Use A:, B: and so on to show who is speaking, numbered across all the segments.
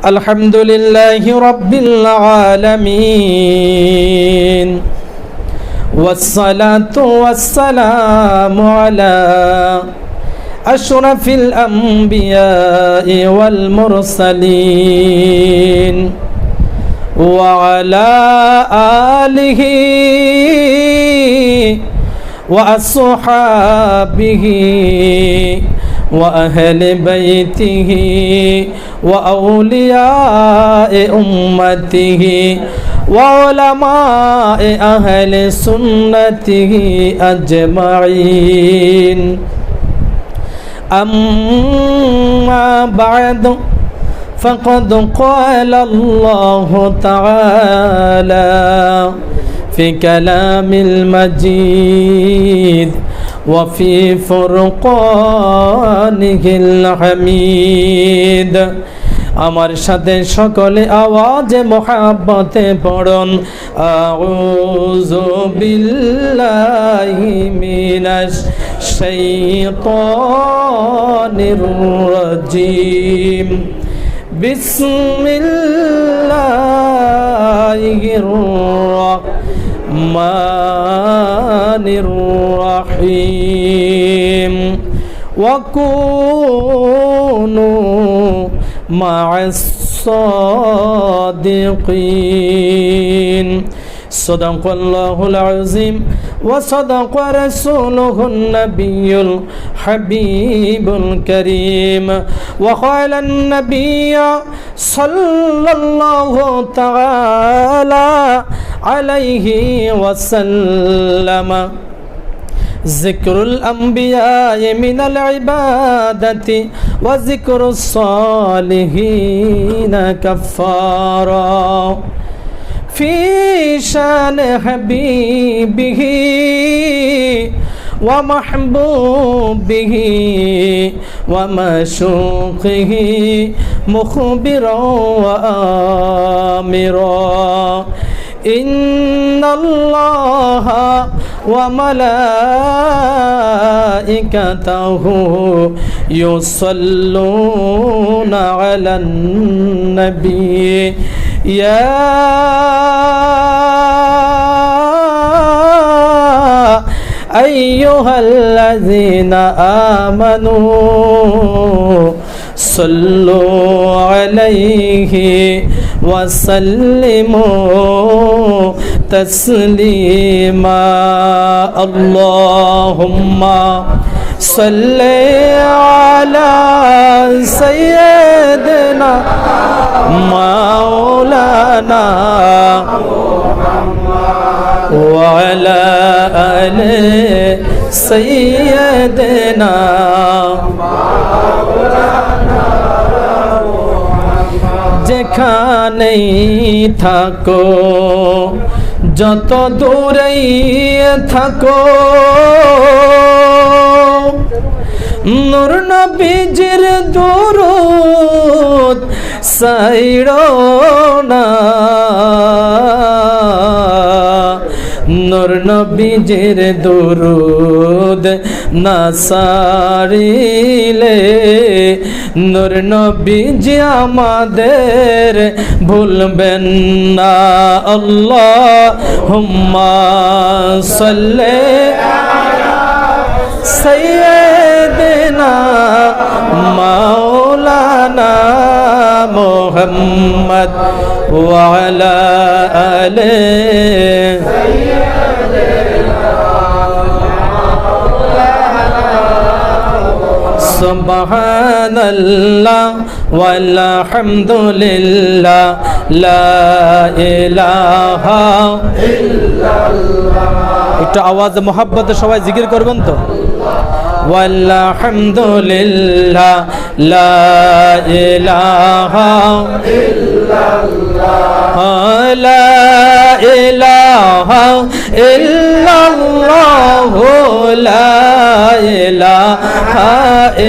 A: আলহামদুলিল্লাহি রাব্বিল আলামিন ওয়াসসালাতু ওয়াসসালামু আলা আশরাফিল আমবিয়াই ওয়াল মুরসালিন ওয়া আলা আলিহি ওয়া আসহাবিহি وأهل بيته وأولياء أمته وعلماء أهل سنته أجمعين أما بعد فقد قال الله تعالى في كلام المجيد وفي فرقانه الحميد আমার সাথে সকলে আওয়াজে মোহাব্বতে পড়ুন আউযু বিল্লাহি মিনাশ শাইতানির রাজিম বিসমিল্লাহির রাহমানির রহিম وكونوا مع الصادقين صدق الله العظيم وصدق رسوله النبي الحبيب الكريم وقال النبي صلى الله تعالى عليه وسلم ذكر الأنبياء من العبادة وذكر الصالحين كفارا في شان حبيبه ومحبوبه ومشوقه مخبرا وآمرا إن الله وملائكته يصلون على النبي يا أيها الذين آمنوا صلوا عليه وسلموا تسليما اللهم صل على سيدنا مولانا وعلى آل سيدنا যেখানেই থাকো যত দূরেই থাকো নূর নবীজির দুরূদ ছাইড়ো না নূর নবীজির দুরূদ না ছাড়িলে নূর নবীজি আমাদের ভুলবেন না আল্লাহুম্মা সাল্লি আলা সাইয়্যিদিনা মাওলানা মুহাম্মদ ওয়া আলা আলিহি সুবহানাল্লাহ ওয়ালহামদুলিল্লাহ লা ইলাহা ইল্লাল্লাহ একটু আওয়াজে মোহাব্বতে সবাই জিকির করবেন তো ওয়ালহামদুলিল্লাহ লা ইলাহা ইল্লাল্লাহ লা ইলাহা ইল্লাল্লাহ লা ইলাহা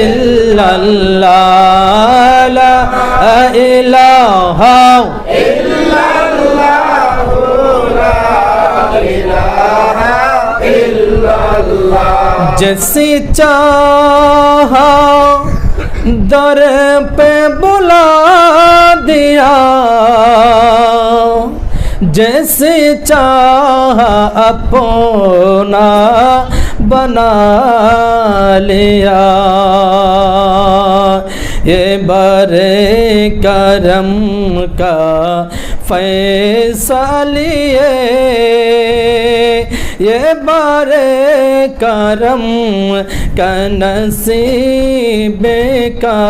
A: ইল্লাল্লাহ লা ইলাহা ইল্লাল্লাহ লা ইলাহা ইল্লাল্লাহ जैसी चाहा दर पे बुला दिया, जैसे चाहा अपना बना लिया। ये बारे करम का फैसलिए, ये बारे करम का नसीबे का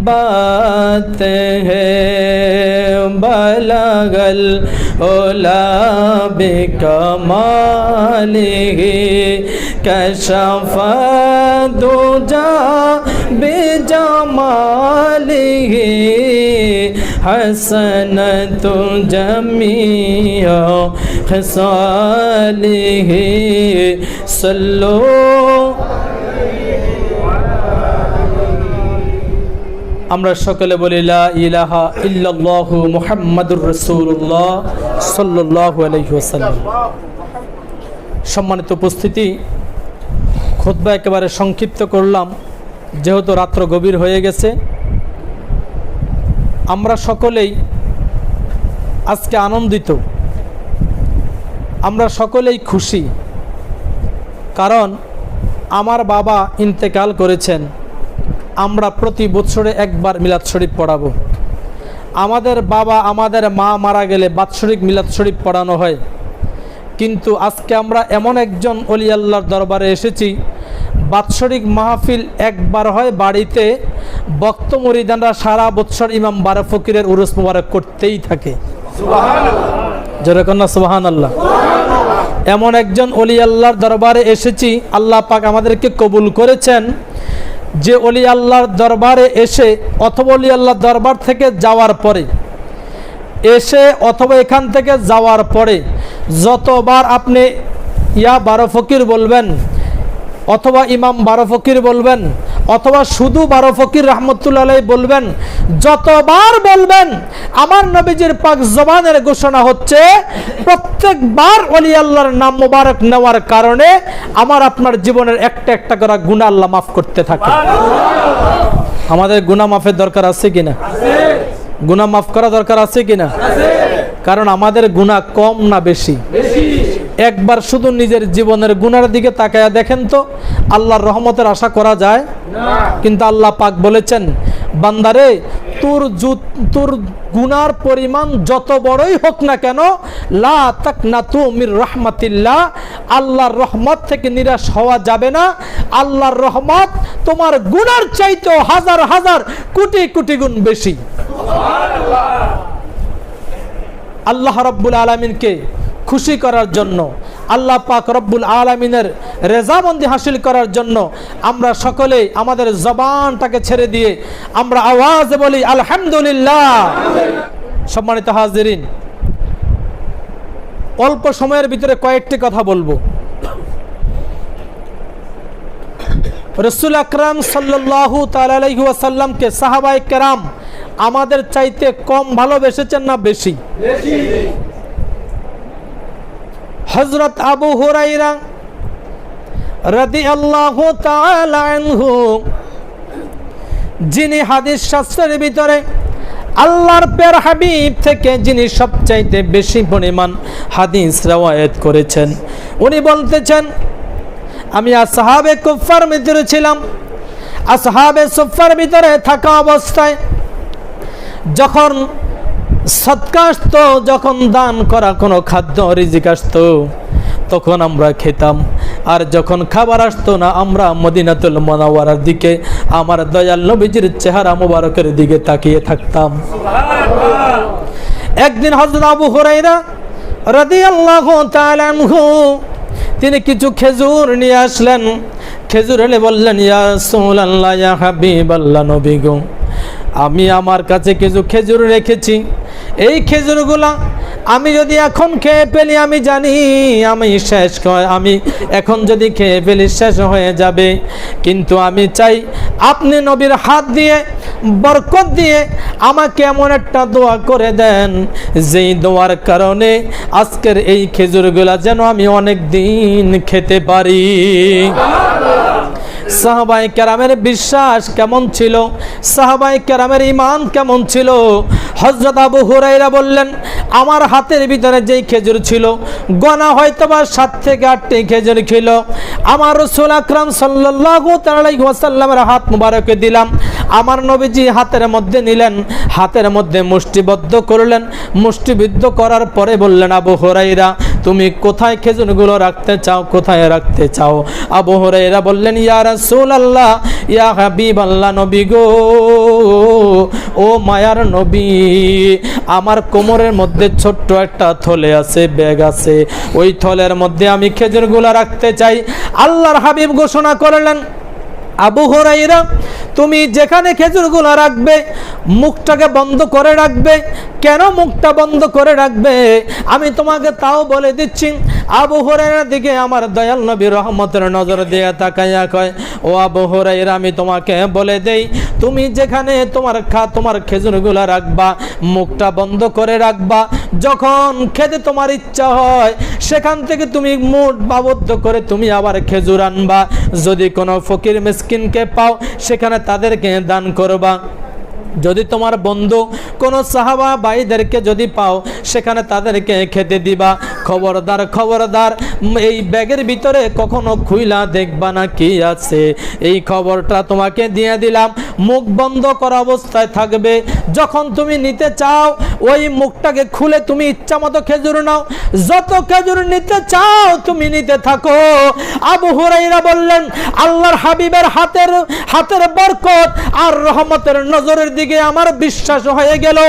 A: बात है। बलगल ओला बिकमालिही कशफ दुजा बिजमालिही हसनत जमीअ खसालिही सल्लो। আমরা সকলে বলি লা ইলাহা ইল্লাল্লাহু মুহাম্মাদুর রাসূলুল্লাহ সাল্লাল্লাহু আলাইহি ওয়াসাল্লাম। সম্মানিত উপস্থিতি, খুতবা একেবারে সংক্ষিপ্ত করলাম যেহেতু রাত্র গভীর হয়ে গেছে। আমরা সকলেই আজকে আনন্দিত, আমরা সকলেই খুশি, কারণ আমার বাবা ইন্তেকাল করেছেন। আমরা প্রতি বছরে একবার মিলাদ শরীফ পড়াবো। আমাদের বাবা আমাদের মা মারা গেলে বাৎসরিক মিলাদ শরীফ পড়ানো হয়, কিন্তু আজকে আমরা এমন একজন ওলি আল্লাহর দরবারে এসেছি, বাৎসরিক মাহফিল একবার হয় বাড়িতে, বক্ত মুরিদানরা সারা বছর ইমাম বারে ফকিরের উরুস মুবারক করতেই থাকে। যেরকম না সুবহানাল্লাহ। এমন একজন ওলি আল্লাহর দরবারে এসেছি, আল্লাহ পাক আমাদেরকে কবুল করেছেন। যে ওলি আল্লাহর দরবারে এসে অথবা ওলি আল্লাহর দরবার থেকে যাওয়ার পরে এসে অথবা এখান থেকে যাওয়ার পরে যতবার আপনি ইয়া বারো ফকির বলবেন অথবা ইমাম বারো ফকির বলবেন অথবা শুধু বারো ফকির রহমতুল্লাহ আলাইহি বলবেন, যতবার বলবেন আমার নবীজির পাক জবানের ঘোষণা হচ্ছে প্রত্যেকবার ওলি আল্লাহর নাম মুবারক নেওয়ার কারণে আমার আপনার জীবনের একটা একটা করে গুনাহ আল্লাহ মাফ করতে থাকে। আমাদের গুনাহ মাফের দরকার আছে কিনা? গুনাহ মাফ করা দরকার আছে কিনা? কারণ আমাদের গুনাহ কম না বেশি? একবার শুধু নিজের জীবনের গুনার দিকে তাকায়া দেখেন তো, আল্লাহর রহমতের আশা করা যায় না। কিন্তু আল্লাহ পাক বলেছেন, বান্দারে তোর গুনার পরিমাণ যত বড়ই হোক না কেন, লা তাকনাতু মির রাহমাতিল্লাহ, আল্লাহর রহমত থেকে নিরাশ হওয়া যাবে না। আল্লাহর রহমত তোমার গুনার চাইতেও হাজার হাজার কোটি কোটি গুণ বেশি। আল্লাহ রাব্বুল আলামিনকে খুশি করার জন্য, আল্লাহ পাক রব্বুল আলামিনের রেজামন্দি হাসিল করার জন্য আমরা সকলে আমাদের জবানটাকে ছেড়ে দিয়ে আমরা আওয়াজে বলি আলহামদুলিল্লাহ। সম্মানিত হাজিরিন, অল্প সময়ের ভিতরে কয়েকটি কথা বলবো। রাসূল আকরাম সাল্লাল্লাহু তাআলা আলাইহি ওয়াসাল্লামকে সাহাবায়ে কেরাম আমাদের চাইতে কম ভালোবেসেছেন না বেশি? হযরত আবু হুরায়রা রাদিয়াল্লাহু তাআলা আনহু, যিনি হাদিস শাস্ত্রের ভিতরে আল্লাহর প্রিয় হাবিব থেকে যিনি সবচাইতে বেশি পরিমাণ হাদিস রওয়ায়াত করেছেন, উনি বলতেছেন, আমি আসহাবে কুফার ভিতরে ছিলাম। আসহাবে সুফার ভিতরে থাকা অবস্থায় যখন সদকা আসতো, যখন দান করা কোনো খাদ্য রিজিক আসতো, তখন আমরা খেতাম। আর যখন খাবার আসতো না, আমরা মদিনাতুল মুনাওয়ারার দিকে আমার দয়াল নবীজির চেহারা মুবারকের দিকে তাকিয়ে থাকতাম। একদিন হযরত আবু হুরায়রা রাদিয়াল্লাহু তাআলা আনহু তিনি কিছু খেজুর নিয়ে আসলেন। খেজুর এনে বললেন, ইয়া রাসূলুল্লাহ, ইয়া হাবিবাল্লাহ, নবী গো, আমি আমার কাছে কিছু খেজুর রেখেছি। এই খেজুরগুলা আমি যদি এখন খেয়ে ফেলি, আমি জানি আমি এখন যদি খেয়ে ফেলি শেষ হয়ে যাবে। কিন্তু আমি চাই আপনি নবীর হাত দিয়ে বরকত দিয়ে আমাকে এমন একটা দোয়া করে দেন, যেই দোয়ার কারণে আজকের এই খেজুরগুলা যেন আমি অনেক দিন খেতে পারি। সাহাবায়ে কেরামের বিশ্বাস কেমন ছিল, সাহাবায়ে কেরামের ঈমান কেমন ছিল। হযরত আবু হুরায়রা বললেন, আমার হাতের ভিতরে যেই খেজুর ছিল গোনা হয়তোবা 7 থেকে 8টি খেজুর ছিল। আমার রাসূল আকরাম সাল্লাল্লাহু আলাইহি ওয়াসাল্লামের হাত মুবারকে দিলাম, আমার নবীজি হাতের মধ্যে নিলেন, হাতের মধ্যে মুষ্টিবদ্ধ করলেন, মুষ্টিবদ্ধ করার পরে বললেন, আবু হুরায়রা তুমি কোথায় খেজুরগুলো রাখতে চাও, কোথায় রাখতে চাও? আবু হুরায়রা বললেন, ইয়া রাসূলুল্লাহ, ইয়া হাবিবাল্লাহ, নবী গো, ও মায়ার নবী, আমার কোমরের মধ্যে ছোট্ট একটা থলে আছে, ব্যাগ আছে, ওই থলের মধ্যে আমি খেজুরগুলো রাখতে চাই। আল্লাহর হাবিব ঘোষণা করলেন, আবু হুরায়রা তুমি যেখানে খেজুরগুলো রাখবে মুখটাকে বন্ধ করে রাখবে। কেন মুখটা বন্ধ করে রাখবে আমি তোমাকে তাও বলে দিচ্ছি। আবু হুরায়রার দিকে আমার দয়াল নবী রহমতের নজর দিয়ে তাকাইয়া কয়, ও আবু হুরায়রা আমি তোমাকে বলে দেই, তুমি যেখানে তোমার খেজুরগুলো রাখবা মুখটা বন্ধ করে রাখবা। যখন খেতে তোমার ইচ্ছা হয় সেখান থেকে তুমি মুঠ বাবদ্ধ করে তুমি আবার খেজুর আনবা। যদি কোনো ফকির মিসকিনকে পাও সেখানে তাদেরকে দান করবা। যদি তোমার বন্ধু কোনো সাহাবা ভাইদেরকে যদি পাও সেখানে তাদেরকে খেতে দিবা। খবরদার খবরদার এই ব্যাগের ভিতরে কখনো খুইলা দেখবা না কি আছে। এই খবরটা তোমাকে দিয়ে দিলাম, মুখ বন্ধ করা অবস্থায় থাকবে। যখন তুমি নিতে চাও ওই মুখটাকে খুলে তুমি ইচ্ছা মতো খেজুর নাও, যত খেজুর নিতে চাও তুমি নিতে থাকো। আবু হুরায়রা বললেন, আল্লাহর হাবিবের হাতের বরকত আর রহমতের নজরের দিকে আমার বিশ্বাস হয়ে গেল।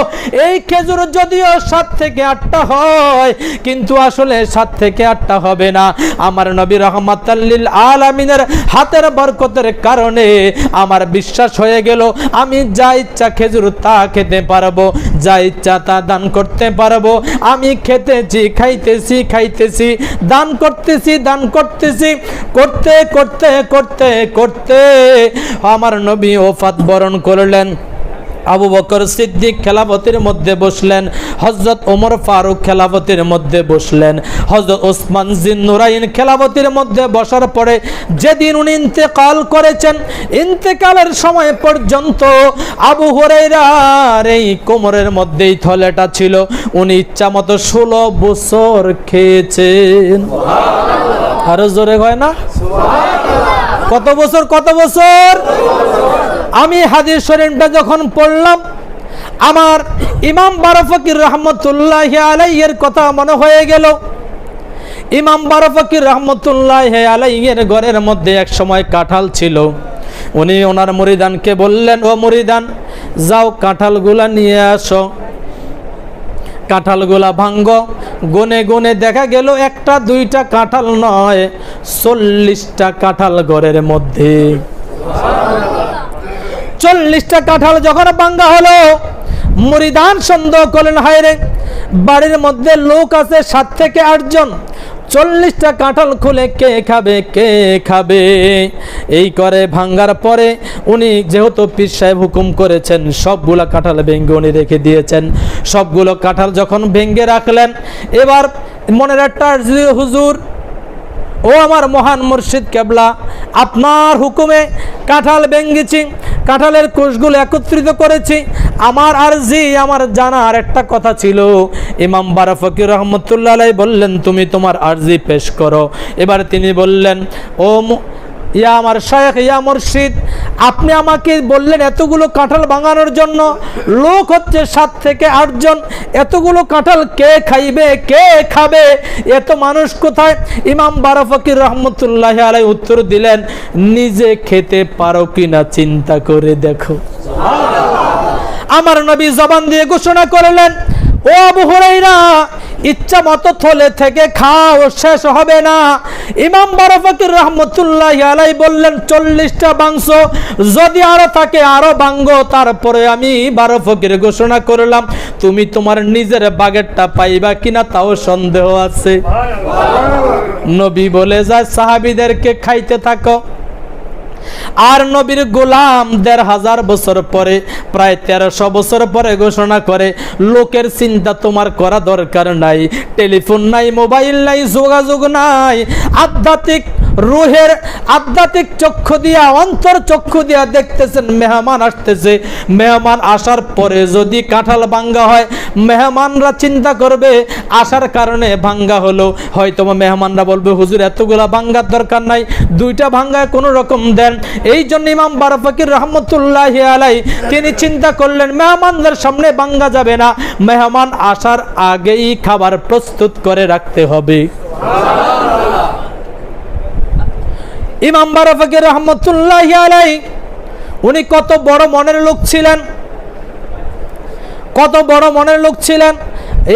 A: এই খেজুর যদিও 7 থেকে 8টা হয় কিন্তু আসলে 7 থেকে 8টা হবে না। আমার নবী রাহমাতাল লিল আলামিনের হাতের বরকতের কারণে আমার বিশ্বাস হয়ে গেল আমি যা ইচ্ছা খেজুর তা খেতে পারবো, যা ইচ্ছা তা দান করতে পারবো। আমি খেতেছি, খাইতেছি, দান করতেছি, করতে করতে করতে করতে আমার নবী ওফাত বরণ করলেন। আবু বকর সিদ্দিক খেলাফতের মধ্যে বসলেন, হযরত ওমর ফারুক খেলাফতের মধ্যে বসলেন, হযরত ওসমান জিন্নুরাইন খেলাফতের মধ্যে বসার পরে যেদিন উনি ইন্তেকাল করেছেন, ইন্তেকালের সময় পর্যন্ত আবু হুরায়রার এই কোমরের মধ্যেই থলেটা ছিল। উনি ইচ্ছা মতো 16 বছর খেয়েছেন। আরো জোরে হয় না? কত বছর? আমি হাদিস শরীফটা যখন পড়লাম আমার ইমাম বারফকির রহমতুল্লাহি আলাইহির কথা মনে হয়ে গেল। ইমাম বারফকির রহমতুল্লাহি আলাইহির ঘরের মধ্যে এক সময় কাঁঠাল ছিল। উনি ওনার মুরিদানকে বললেন, ও মুরিদান যাও কাঁঠালগুলা নিয়ে আসো। কাঁঠালগুলা ভাঙ্গো। গুনে গুনে দেখা গেল 1টা 2টা কাঁঠাল নয়, 40টা কাঁঠাল ঘরের মধ্যে। 40টা কাঁঠাল যখন ভাঙ্গা হলো মুরিদান সন্দেহ করলেন, হায় রে বাড়ির মধ্যে লোক আছে 7 থেকে 8 জন, 40টা কাঁঠাল খুলে কে খাবে? এই করে ভাঙ্গার পরে উনি যেহেতু পীর সাহেব হুকুম করেছেন সবগুলো কাঁঠাল ভেঙে উনি রেখে দিয়েছেন। সবগুলো কাঁঠাল যখন ভেঙে রাখলেন, এবার মনের একটা হুজুর, ও আমার মহান মুর্শিদ কেবলা, আপনার হুকুমে কাঁঠাল ভেঙেছি, কাঁঠালের কোষগুলো একত্রিত করেছি। আমার আরজি, আমার জানার একটা কথা ছিল। ইমাম বারফকির রহমতুল্লাহ আলাইহি বললেন, তুমি তোমার আরজি পেশ করো। এবার তিনি বললেন, ও ইয়া আমার শায়েখ, ইয়া মুর্শিদ, আপনি আমাকে বললেন এতগুলো কাঁঠাল ভাঙানোর জন্য, লোক হচ্ছে 7 থেকে 8 জন, এতগুলো কাঁঠাল কে খাবে? এত মানুষ কোথায়? ইমাম বারফকির রহমতুল্লাহ আলাইহি উত্তর দিলেন, নিজে খেতে পারো কিনা চিন্তা করে দেখো। আমার নবী জবান দিয়ে ঘোষণা করলেন, ও আবু হুরায়রা ইচ্ছা মতো থলে থেকে খাও, শেষ হবে না। ইমাম বারফকির রহমতুল্লাহ আলাইহি বললেন, 40টা বাংশ, যদি আরো থাকে আরো ভাঙ্গো। তারপরে আমি বারফকির ঘোষণা করলাম, তুমি তোমার নিজের বাগেরটা পাইবা কিনা তাও সন্দেহ আছে। নবী বলে যায় সাহাবীদেরকে খাইতে থাকো। আর নবীর গোলাম 1500 বছর পরে, প্রায় 1300 বছর পরে ঘোষণা করে, লোকের চিন্তা তোমার করা দরকার নাই, টেলিফোন নাই, মোবাইল নাই, যোগাযোগ নাই, আধ্যাত্মিক রুহের আধ্যাত্মিক চক্ষু দিয়া, অন্তর চক্ষু দিয়া দেখতেছেন মেহমান আসতেছে। মেহমান আসার পরে যদি কাঁঠাল ভাঙ্গা হয়, মেহমানরা চিন্তা করবে আসার কারণে ভাঙ্গা হলো। হয়তো মেহমানরা বলবে হুজুর এতগুলা ভাঙ্গার দরকার নাই, 2টা ভাঙ্গায় কোনো রকম দেন। এই জন্য ইমাম বারফাকির রহমতুল্লাহি আলাই তিনি চিন্তা করলেন মেহমানদের সামনে ভাঙ্গা যাবে না, মেহমান আসার আগেই খাবার প্রস্তুত করে রাখতে হবে। ইমাম বারফাকির রহমতুল্লাহি আলাই উনি কত বড় মনের লোক ছিলেন, কত বড় মনের লোক ছিলেন।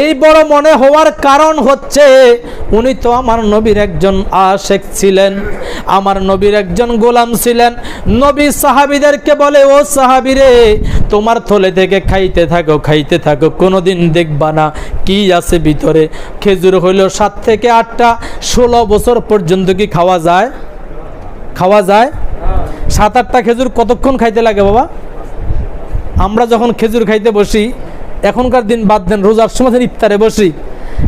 A: এই বড় মনে হওয়ার কারণ হচ্ছে উনি তো আমার নবীর একজন আশেক ছিলেন, আমার নবীর একজন গোলাম ছিলেন। নবী সাহাবীদেরকে বলে, ও সাহাবীরে তোমার থলে থেকে খাইতে থাকো, খাইতে থাকো, কোনোদিন দেখবা না কি আছে ভিতরে। খেজুর হইল 7 থেকে 8টা, 16 বছর পর্যন্ত কি খাওয়া যায়? খাওয়া যায়? 7-8টা খেজুর কতক্ষণ খাইতে লাগে বাবা? আমরা যখন খেজুর খাইতে বসি, এখনকার দিন বাদ দেন, রোজার সময় ইফতারে বসি,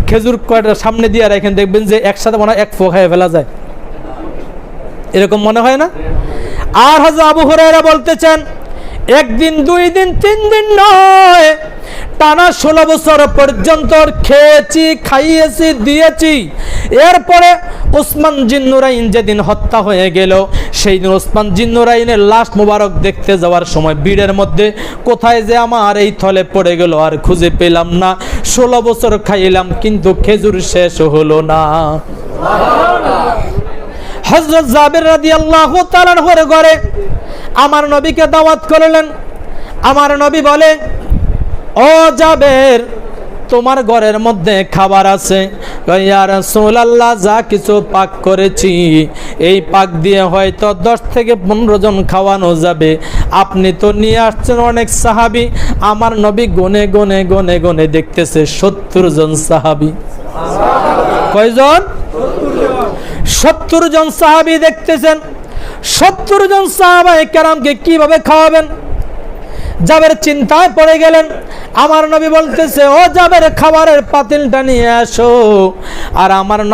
A: খেজুর কয়টা সামনে দিয়ে রাখেন, দেখবেন যে একসাথে মনে হয় 1 ফো খাইয়ে ফেলা যায়, এরকম মনে হয় না? আর হযরত আবু হুরায়রা বলতেছেন, 1 দিন 2 দিন 3 দিন নয়, টানা 16 বছর পর্যন্ত খেয়েছি, খাইয়েছি, দিয়েছি। এরপরে ওসমান জিন্নুরাইন যেদিন হত্যা হয়ে গেল, সেই দিন ওসমান জিন্নুরাইনের লাশ মোবারক দেখতে যাওয়ার সময় ভিড়ের মধ্যে কোথায় যে আমার এই থলে পড়ে গেল আর খুঁজে পেলাম না। 16 বছর খাইলাম কিন্তু খেজুর শেষ হলো না। হযরত জাবের রাদিয়াল্লাহু তাআলা আনহুর ঘরে আমার নবীকে দাওয়াত করলেন। আমার নবী বলে, ও জাবের তোমার ঘরের মধ্যে খাবার আছে। ইয়া রাসূলুল্লাহ যা কিছু পাক করেছি এই পাক দিয়ে হয়তো 10 থেকে 15 জন খাওয়ানো যাবে। আপনি তো নিয়ে আসছেন অনেক সাহাবী। আমার নবী গনে গনে গনে গনে দেখতেছে 70 জন সাহাবী। কয়জন? 70 জন সাহাবী দেখতেছেন। 70 জন সাহাবায়ে কেরামকে কিভাবে খাওয়াবেন? জাবের চিন্তায় পড়ে গেলেন। আমার নবী বলতেছে, ও জাবের খাবারের পাতিলটা নিয়ে আসো আর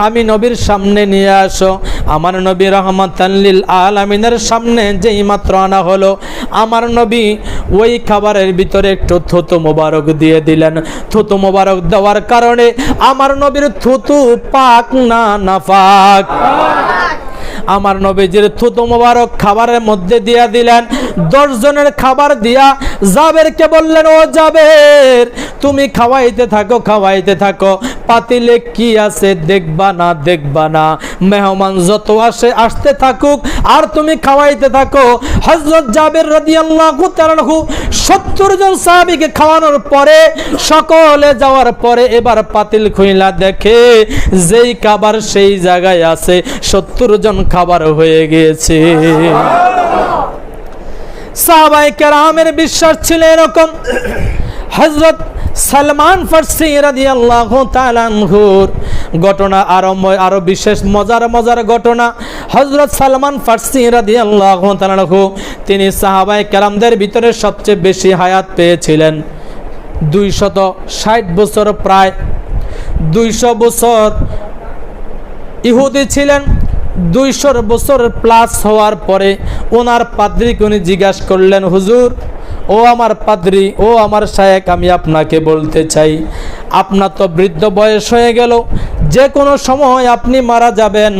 A: আমি নবীর সামনে নিয়ে আসো। আমার নবী রহমাতান লিল আলামিনের সামনে যেই মাত্র আনা হলো, আমার নবী ওই খাবারের ভিতরে একটু থুতু মোবারক দিয়ে দিলেন। থুতু মোবারক দেওয়ার কারণে আমার নবীর থুতু পাক না নাপাক? আমার নবীজির থুতু মোবারক খাবারের মধ্যে দিয়া দিলেন। 10 জনের খাবার দিয়া জাবেরকে বললেন, ও জাবের তুমি খাওয়াইতে থাকো, খাওয়াইতে থাকো, পাতিলে কি আছে দেখবা না, দেখবা না, মেহমান যত আসতে থাকুক আর তুমি খাওয়াইতে থাকো। হযরত জাবের রাদিয়াল্লাহু তাআলা 70 জন সাহাবীকে খাওয়ানোর পরে সকলে যাওয়ার পরে এবার পাতিল খুইলা দেখে যেই খাবার সেই জায়গায় আছে, 70 জন খাবার হয়ে গিয়েছে। সাহাবায়ে কেরামের বিশ্বাস ছিল এরকম। হযরত সালমান ফারসি রাদিয়াল্লাহু তাআলা আনহুর ঘটনা আরো বিশেষ মজার ঘটনা। হযরত সালমান ফারসি রাদিয়াল্লাহু তাআলা আনহু তিনি সাহাবায়ে কেরামদের ভিতরে সবচেয়ে বেশি হায়াত পেয়েছিলেন। 260 বছর, প্রায় 200 বছর ইহুদি ছিলেন। 200 বছর প্লাস হওয়ার পরে ওনার পাদ্রীকে উনি জিজ্ঞাসা করলেন, হুজুর ও আমার পাদ্রী, ও আমার শায়েখ, আমি আপনাকে বলতে চাই, আপনার তো বৃদ্ধ বয়স হয়ে গেল, যে কোনো সময় আপনি মারা যাবেন।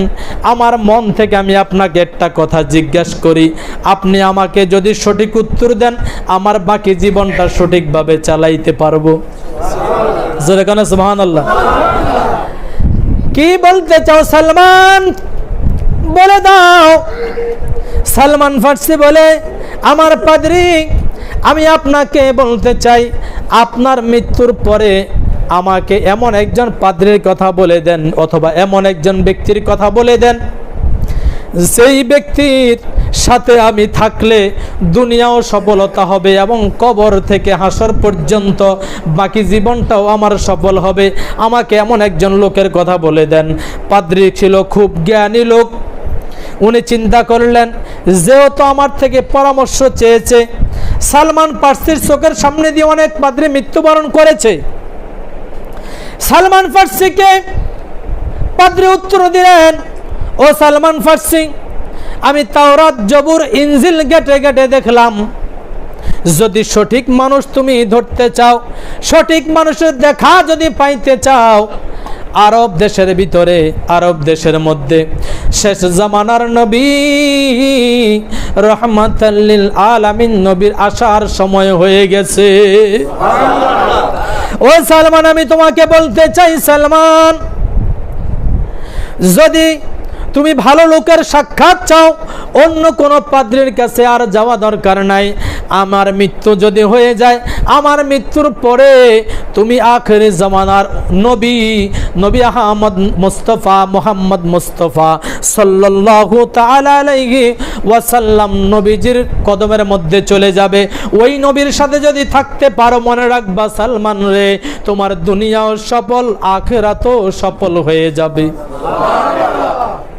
A: আমার মন থেকে আমি আপনাকে একটা কথা জিজ্ঞাসা করি, আপনি আমাকে যদি সঠিক উত্তর দেন আমার বাকি জীবনটা সঠিকভাবে চালাইতে পারবো। জোরে কানে সুবহানাল্লাহ। কি বলতে চাও সালমান, বলে দাও। সালমান ফারসি বলে, আমার পাদ্রী, আমি আপনাকে বলতে চাই, আপনার মৃত্যুর পরে আমাকে এমন একজন পাদ্রীর কথা বলে দেন, অথবা এমন একজন ব্যক্তির কথা বলে দেন, সেই ব্যক্তির সাথে আমি থাকলে দুনিয়াও সফলতা হবে এবং কবর থেকে হাসর পর্যন্ত বাকি জীবনটাও আমার সফল হবে। আমাকে এমন একজন লোকের কথা বলে দেন। পাদ্রী ছিল খুব জ্ঞানী লোক। উনি চিন্তা করলেন, যেহেতু আমার থেকে পরামর্শ চেয়েছে, সালমান ফারসির চোখের সামনে দিয়ে অনেক পাদ্রী মৃত্যুবরণ করেছে, সালমান ফারসিকে পাদ্রী উত্তর দিলেন, ও সালমান ফার্সি, আমি তাওরাত, জবুর, ইনজিল ঘেটে ঘেটে দেখলাম, যদি সঠিক মানুষ তুমি ধরতে চাও, সঠিক মানুষের দেখা যদি পাইতে চাও, আরব দেশের ভিতরে, আরব দেশের মধ্যে শেষ জামানার নবী রহমাতাল লিল আলামিন নবীর আসার সময় হয়ে গেছে। ও সালমান, আমি তোমাকে বলতে চাই সালমান, যদি তুমি ভালো লোকের সাক্ষাৎ চাও, অন্য কোনো পাদ্রীর কাছে আর যাওয়া দরকার নাই। আমার মৃত্যু যদি হয়ে যায়, আমার মৃত্যুর পরে তুমি আখেরি জামানার নবী, নবী আহমদ মুস্তফা, মুহাম্মদ মুস্তফা সাল্লাল্লাহু তাআলা আলাইহি ওয়াসাল্লাম নবীজির কদমের মধ্যে চলে যাবে। ওই নবীর সাথে যদি থাকতে পারো, মনে রাখবা সালমান রে, তোমার দুনিয়াও সফল, আখিরাতও সফল হয়ে যাবে।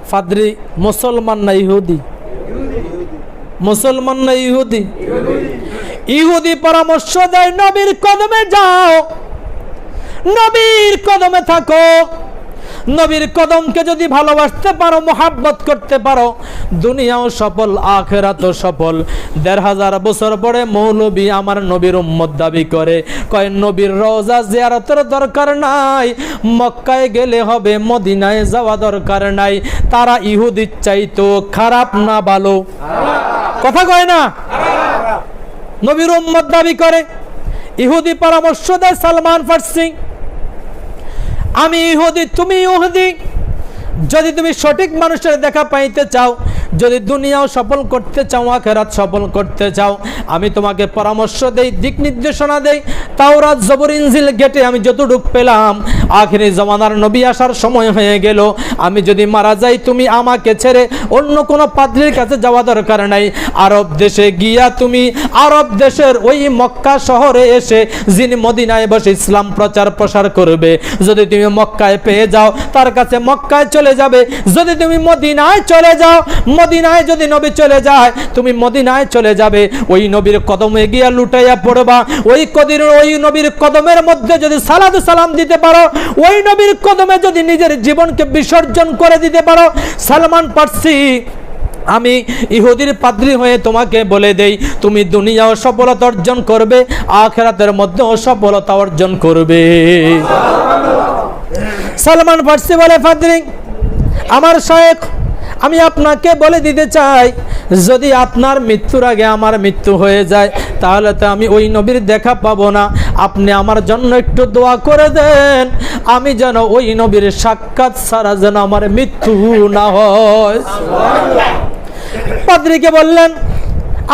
A: ফাদ্রি মুসলমান না ইহুদি? মুসলমান না ইহুদি? ইহুদি পরামর্শ দেয় নবীর কদমে যাও, নবীর কদমে থাকো। নবীর কদমকে যদি ভালোবাসতে পারো, মোহাব্বত করতে পারো, দুনিয়াও সফল, আখিরাতও সফল। ১৫০০ বছর পরে মৌলবী আমার নবীর উম্মত দাবি করে, কয় নবীর রওজা জিয়ারতের দরকার নাই, মক্কায় গেলে হবে, মদিনায় যাওয়া দরকার নাই। তারা ইহুদির চাইতো খারাপ না ভালো? কথা কয় না? নবীর উম্মত দাবি করে। ইহুদি পরামর্শ দেয় সালমান ফার্সি, আমি ইহুদি, তুমি ইহুদি, যদি তুমি সঠিক মানুষের দেখা পাইতে চাও, যদি দুনিয়াও সফল করতে চাও, আখিরাত সফল করতে চাও, আমি তোমাকে পরামর্শ দেই, দিক নির্দেশনা দেই। তাওরাত, জবুর, ইনজিল ঘেটে আমি যতটুকু পেলাম, আখিরি জামানার নবী আসার সময় হয়ে গেল, আমি যদি মারা যাই, তুমি আমাকে ছেড়ে অন্য কোনো পাদ্রীর কাছে যাওয়া দরকার নাই। আরব দেশে গিয়া তুমি আরব দেশের ওই মক্কা শহরে এসে, যিনি মদিনায় বসে ইসলাম প্রচার প্রসার করবে, যদি তুমি মক্কায় পেয়ে যাও, তার কাছে মক্কায় চলে যাবে। যদি তুমি মদিনায় চলে যাও, মদিনায় যদি নবী চলে যায়, তুমি মদিনায় চলে যাবে, ওই নবীর কদমে গিয়া লুটাইয়া পড়বা। ওই নবীর কদমের মধ্যে যদি সালাতু সালাম দিতে পারো, ওই নবীর কদমে যদি নিজের জীবনকে বিসর্জন করে দিতে পারো, সালমান ফার্সি, আমি ইহুদির পাদ্রী হয়ে তোমাকে বলে দেই, তুমি দুনিয়াও সফলতা অর্জন করবে, আখিরাতের মধ্যেও সফলতা অর্জন করবে। সালমান ফার্সি বলে, পাদ্রী, আমার শায়েখ, আমি আপনাকে বলে দিতে চাই, যদি আপনার মৃত্যুর আগে আমার মৃত্যু হয়ে যায়, তাহলে তো আমি ওই নবীর দেখা পাবো না। আপনি আমার জন্য একটু দোয়া করে দেন, আমি যেন ওই নবীর সাক্ষাৎ ছাড়া যেন আমার মৃত্যু না হয়। পাদ্রীকে বললেন,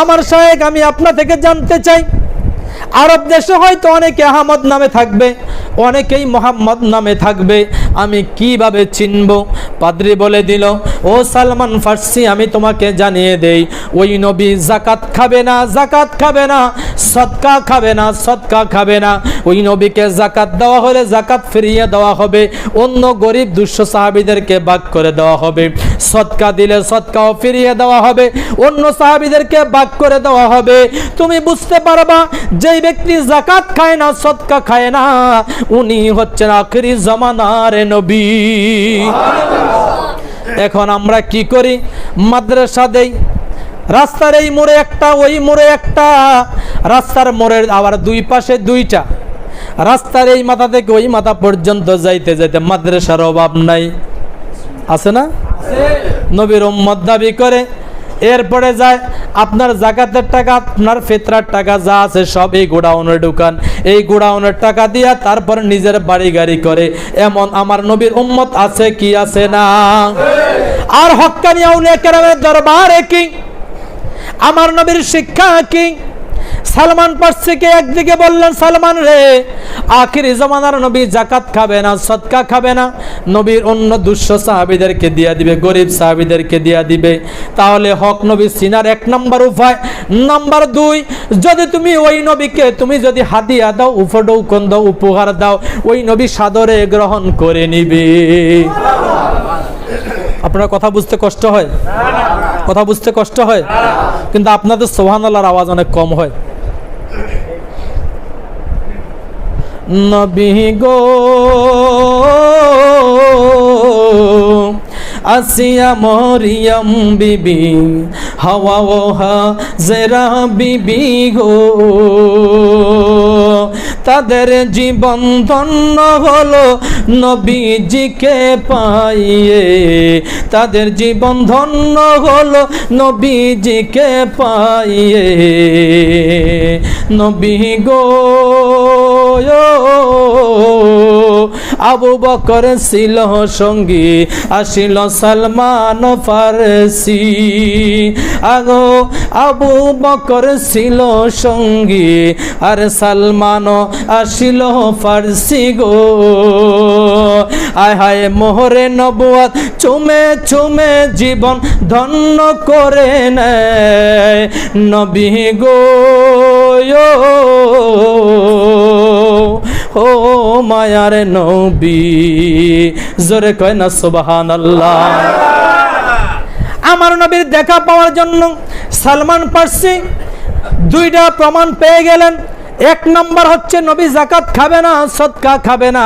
A: আমার শায়েখ, আমি আপনার থেকে জানতে চাই, আরব দেশে হয়তো অনেকে আহমদ নামে থাকবে, অনেকেই মোহাম্মদ নামে থাকবে, আমি কিভাবে চিনব? পাদ্রী বলে দিল, ও সালমান ফার্সি, আমি তোমাকে জানিয়ে দেই, ওই নবী যাকাত খাবে না, যাকাত খাবে না, সদকা খাবে না, সদকা খাবে না। ওই নবীকে যাকাত দেওয়া হলে যাকাত ফিরিয়ে দেওয়া হবে, অন্য গরিব দুঃস্থ সাহাবীদেরকে ভাগ করে দেওয়া হবে। সদকা দিলে সদকাও ফিরিয়ে দেওয়া হবে, অন্য সাহাবীদেরকে ভাগ করে দেওয়া হবে। তুমি বুঝতে পারবা, যেই ব্যক্তি যাকাত খায় না, সদকা খায় না, উনি হচ্ছেন আখিরি জামানার নবী। এখন আমরা কি করি? মাদ্রাসা দেই, রাস্তার এই মোড়ে একটা, ওই মোড়ে একটা, রাস্তার মোড়ের আবার দুই পাশে দুইটা, রাস্তার এই মাথা থেকে ওই মাথা পর্যন্ত যাইতে যাইতে মাদ্রাসার অভাব নাই, আছে না? নবীর উম্মত দাবি করে। এরপরে যায় আপনার যাকাতের টাকা, আপনার ফিতরার টাকা যা আছে সব এই গোডাউনে ঢুকান, এই গোডাউনের টাকা দিয়া তারপর নিজের বাড়ি গাড়ি করে। এমন আমার নবীর উম্মত আছে কি আছে না? আর হক্কানি আউলিয়া কেরামের দরবারে কি, আমার নবীর শিক্ষা কি? সালমান ফার্সিকে একদিকে বললেন, সালমান রে, আখিরি জামানার নবী যাকাত খাবে না, সদকা খাবে না, নবীর অন্য দুঃস্থ সাহাবীদেরকে দিয়া দিবে, গরিব সাহাবীদেরকে দিয়া দিবে। তাহলে হক নবী চিনার 1 নম্বর উপায়। নাম্বার 2, যদি তুমি ওই নবীকে তুমি যদি হাদিয়া দাও, উপঢৌকন দাও, উপহার দাও, ওই নবী সাদরে গ্রহণ করে নিবে। আপনার কথা বুঝতে কষ্ট হয়? কথা বুঝতে কষ্ট হয়? কিন্তু আপনাদের সুবহানাল্লাহর আওয়াজ অনেক কম হয়। নবী গো আসিয়া মরিয়ম বিবি, হাওয়া ও হাজেরা বিবি গো, তাদের জীবন ধন্য হলো নবীজিকে পাইয়ে, তাদের জীবন ধন্য হলো নবীজিকে পাইয়ে। নবী গো আবু বকর ছিল সঙ্গী, আসিল সালমান ফারসি। আগো আবু বকর ছিল সঙ্গী, আর সালমান আসিল ফারসি গো। আয় হায় মোহরে নবুয়ত চুমে চুমে জীবন ধন্য করে নেয় নবী গো। ও মায়ার নবী, জোরে কয় না সুবহানাল্লাহ। আমার নবীর দেখা পাওয়ার জন্য সালমান ফারসি দুইটা প্রমাণ পেয়ে গেলেন। এক নম্বর হচ্ছে নবী যাকাত খাবে না, সদকা খাবে না,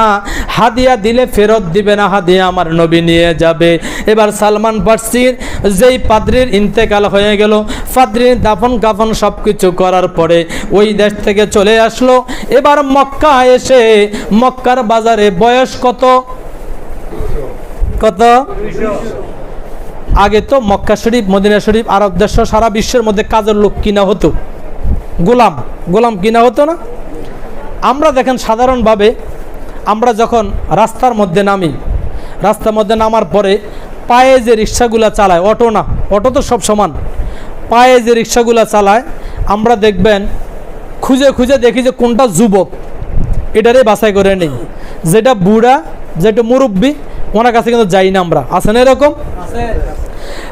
A: হাদিয়া দিলে ফেরত দিবে না, হাদিয়া আমার নবী নিয়ে যাবে। এবার সালমান ফারসির যেই পাদ্রীর ইন্তেকাল হয়ে গেল, পাদ্রীর দাফন কাফন সব কিছু করার পরে ওই দেশ থেকে চলে আসলো। এবার মক্কা এসে মক্কার বাজারে বয়স কত কত আগে তো মক্কা শরীফ, মদিনা শরীফ, আরব দেশ, সারা বিশ্বের মধ্যে কাজের লোক কিনা হতো, গোলাম গোলাম কিনা হতো না। আমরা দেখেন সাধারণভাবে আমরা যখন রাস্তার মধ্যে নামি, রাস্তার মধ্যে নামার পরে পায়ে যে রিক্সাগুলো চালায়, অটো না, অটো তো সব সমান, পায়ে যে রিক্সাগুলো চালায় আমরা দেখবেন খুঁজে খুঁজে দেখি যে কোনটা যুবক, এটারে বাছাই করে নেই। যেটা বুড়া, যেটা মুরব্বী, ওনার কাছে কিন্তু যাই না আমরা। আছে না এরকম?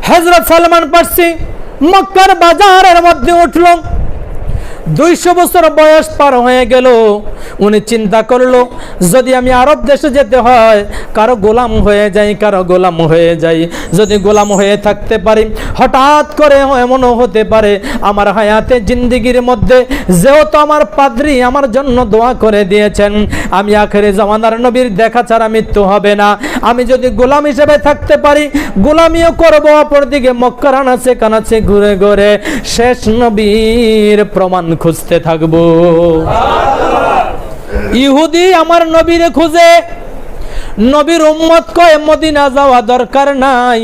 A: হযরত সালমান ফারসি মক্কার বাজারের মধ্যে উঠল। 200 বছর বয়স পার হয়ে গেল। উনি চিন্তা করলো যদি আমি আরব দেশে যেতে হয়, কারো গোলাম হয়ে যাই, কারো গোলাম হয়ে যাই, যদি গোলাম হয়ে থাকতে পারি, হঠাৎ করে এমনও হতে পারে আমার হায়াতে জিন্দিগির মধ্যে যেহেতু আমার পাদ্রী আমার জন্য দোয়া করে দিয়েছেন, আমি আখেরে জামানার নবীর দেখা ছাড়া মৃত্যু হবে না। আমি যদি গোলাম হিসেবে থাকতে পারি, গোলামিও করবো, অপরদিকে মক্কার আনাচে কানাচে ঘুরে ঘুরে শেষ নবীর প্রমাণ খুঁজতে থাকবো। ইহুদি আমার নবীরে খুঁজে, নবীর উম্মত কয় মদিনা যাওয়া দরকার নাই,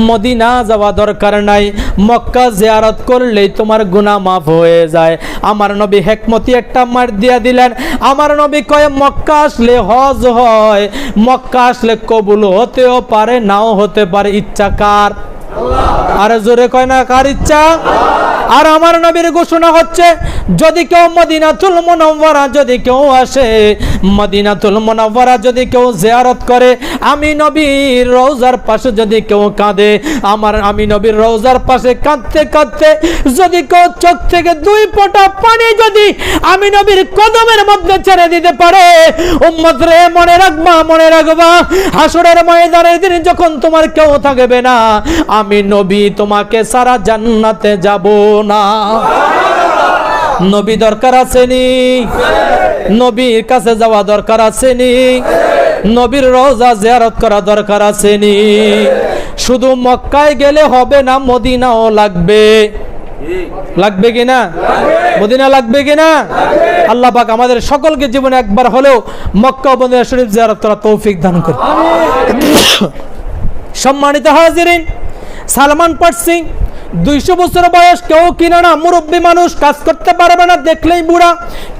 A: মদিনা যাওয়া দরকার নাই, মক্কা জিয়ারত করলেই তোমার গুনাহ মাফ হয়ে যায়। আমার নবী হেকমতি একটা মার দিয়া দিলেন। আমার নবী কয় মক্কা আসলে হজ হয়, মক্কা আসলে কবুল হতেও পারে, নাও হতে পারে, ইচ্ছা কার? আরে জোরে কয় না, কার ইচ্ছা? আর আমার নবীর ঘোষণা হচ্ছে যদি কেউ মদিনাতুল মুনাওয়ারা যদি কেউ আসে, মদিনাতুল মুনাওয়ারা যদি কেউ জিয়ারত করে, আমি নবীর রওজার পাশে যদি কেউ কাঁদে, আমি নবীর রওজার পাশে কাঁদতে কাঁদতে যদি কেউ চোখ থেকে 2 ফোঁটা পানি যদি আমি নবীর কদমের মধ্যে ছেড়ে দিতে পারে, উম্মত রে মনে রাখবা, মনে রাখবা, হাসরের ময়দানের দিন যখন তোমার কেউ থাকবে না, আমি নবী তোমাকে সারা জান্নাতে যাব না। নবী দরকার আসেনি? নবীর কাছে যাওয়া দরকার আসেনি? নবীর রওজা জিয়ারত করা দরকার আসেনি? শুধু মক্কায় গেলে হবে না, মদিনাও লাগবে। লাগবে কিনা? মদিনা লাগবে কিনা? আল্লাহ পাক আমাদের সকলকে জীবনে একবার হলেও মক্কা ও মদিনা শরীফ জিয়ারত করার তৌফিক দান করুন। সম্মানিত হাজিরিন, সালমান ফারসি 200 বছর বয়স, কেউ কিনা না, মুরব্বী মানুষ, কাজ করতে পারবে না, দেখলেই বুড়া,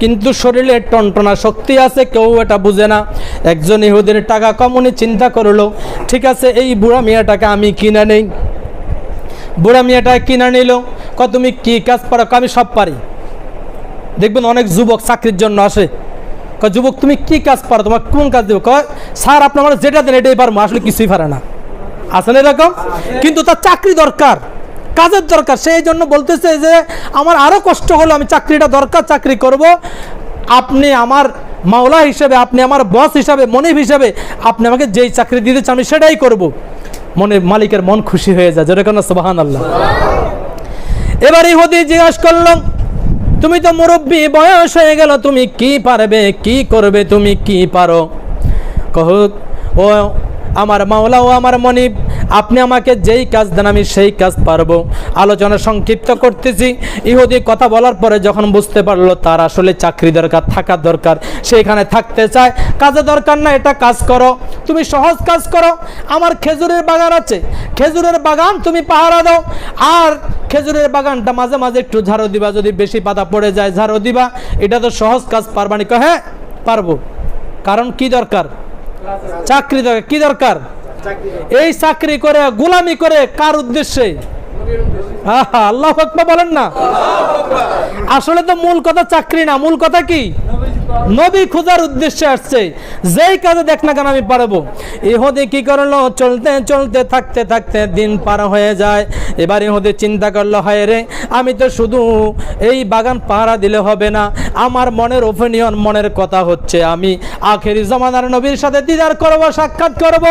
A: কিন্তু শরীরে টনটনা শক্তি আছে, কেউ এটা বুঝে না। একজন ইহুদির টাকা কম, উনি চিন্তা করলো ঠিক আছে এই বুড়া মিয়াটাকে আমি কিনা নেই। বুড়া মিয়াটা কিনা নিল। কয় তুমি কি কাজ পারো? আমি সব পারি। দেখবেন অনেক যুবক চাকরির জন্য আসে, কয় যুবক তুমি কি কাজ পারো, তোমার কোন কাজ দেবো? কয় স্যার আপনার মানে যেটা দেন এটাই পারবো, আসলে কিছুই পারে না। আসলে এরকম, কিন্তু তার চাকরি দরকার, কাজের দরকার, সেই জন্য বলতেছে যে আমার আরো কষ্ট হলো, আমি চাকরিটা দরকার, চাকরি করব। আপনি আমার মাওলা হিসেবে, আপনি আমার বস হিসাবে, মনিব হিসাবে আপনি আমাকে যেই চাকরি দিতে চান আমি সেটাই করব। মনে মালিকের মন খুশি হয়ে যায়, যেরকম সুবহানাল্লাহ। এবার ইহুদি জিজ্ঞাসা করলাম তুমি তো মুরব্বী, বয়স হয়ে গেল, তুমি কি পারবে, কি করবে, তুমি কি পারো? কহ ও আমার মাওলা ও আমার মনিব, আপনি আমাকে যেই কাজ দেন আমি সেই কাজ পারবো। আলোচনা সংক্ষিপ্ত করতেছি। ইহুদি কথা বলার পরে যখন বুঝতে পারলো তার আসলে চাকরি দরকার, থাকার দরকার, সেইখানে থাকতে চায়। কাজে দরকার না, এটা কাজ করো, তুমি সহজ কাজ করো। আমার খেজুরের বাগান আছে, খেজুরের বাগান তুমি পাহারা দাও, আর খেজুরের বাগানটা মাঝে মাঝে একটু ঝাড়ু দিবা, যদি বেশি পাতা পড়ে যায় ঝাড়ু দিবা। এটা তো সহজ কাজ, পারবানি? হ্যাঁ পারবো। কারণ কি দরকার? চাকরি দরকার। কি দরকার? এই চাকরি করে গোলামি করে কার উদ্দেশ্যে? আল্লাহু আকবার বলেন না। আসলে তো মূল কথা চাকরি না, মূল কথা কি? নবী খোঁজার উদ্দেশ্যে আসছে। যেই কাজে দেখ না কেন আমি পারবো। ইহুদি কি করলো? চলতে চলতে থাকতে থাকতে দিন পার হয়ে যায়। এবার ইহুদি চিন্তা করলো, হায় রে, আমি তো শুধু এই বাগান পাহারা দিলে হবে না, আমার মনের ওপিনিয়ন, মনের কথা হচ্ছে আমি আখেরি জামানার নবীর সাথে দিদার করব, সাক্ষাৎ করব।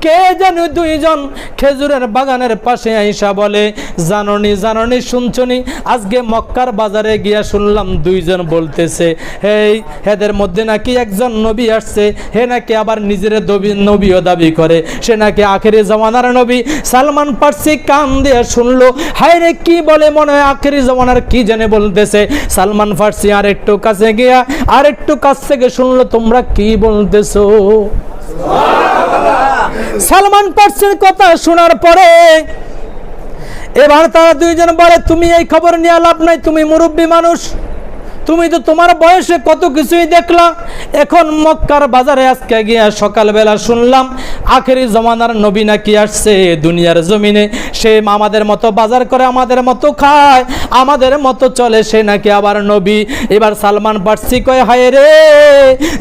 A: কে যেন দুইজন খেজুরের বাগানের পাশে আইসা বলে, জাননি জাননি শুনছনি, আজকে মক্কার বাজারে গিয়া শুনলাম দুইজন বলতেছে এদের মধ্যে নাকি একজন নবী আসছে, হে নাকি আবার নিজের নবীও দাবি করে, সে নাকি আখেরি জামানার নবী। সালমান ফার্সি কান দিয়ে শুনলো, হায় রে কি বলে, মনে হয় আখেরি জামানার কি জানে বলতেছে। সালমান ফার্সি আর একটু কাছে গিয়া আর একটু কাছ থেকে শুনলো, তোমরা কি বলতেছো? সালমান ফার্সির কথা শোনার পরে এবার তারা দুইজন বলে, তুমি এই খবর নিয়ে লাভ নাই, তুমি মুরব্বী মানুষ, তুমি তো তোমার বয়সে কত কিছুই দেখলা। এখন মক্কার বাজারে আজকে গিয়া সকালবেলা শুনলাম আখেরি জমানার নবী নাকি আসছে দুনিয়ার জমিনে। সে আমাদের মতো বাজার করে, আমাদের মতো খায়, আমাদের মতো চলে, সে নাকি আবার নবী। এবার সালমান ফার্সি কয়, হায় রে,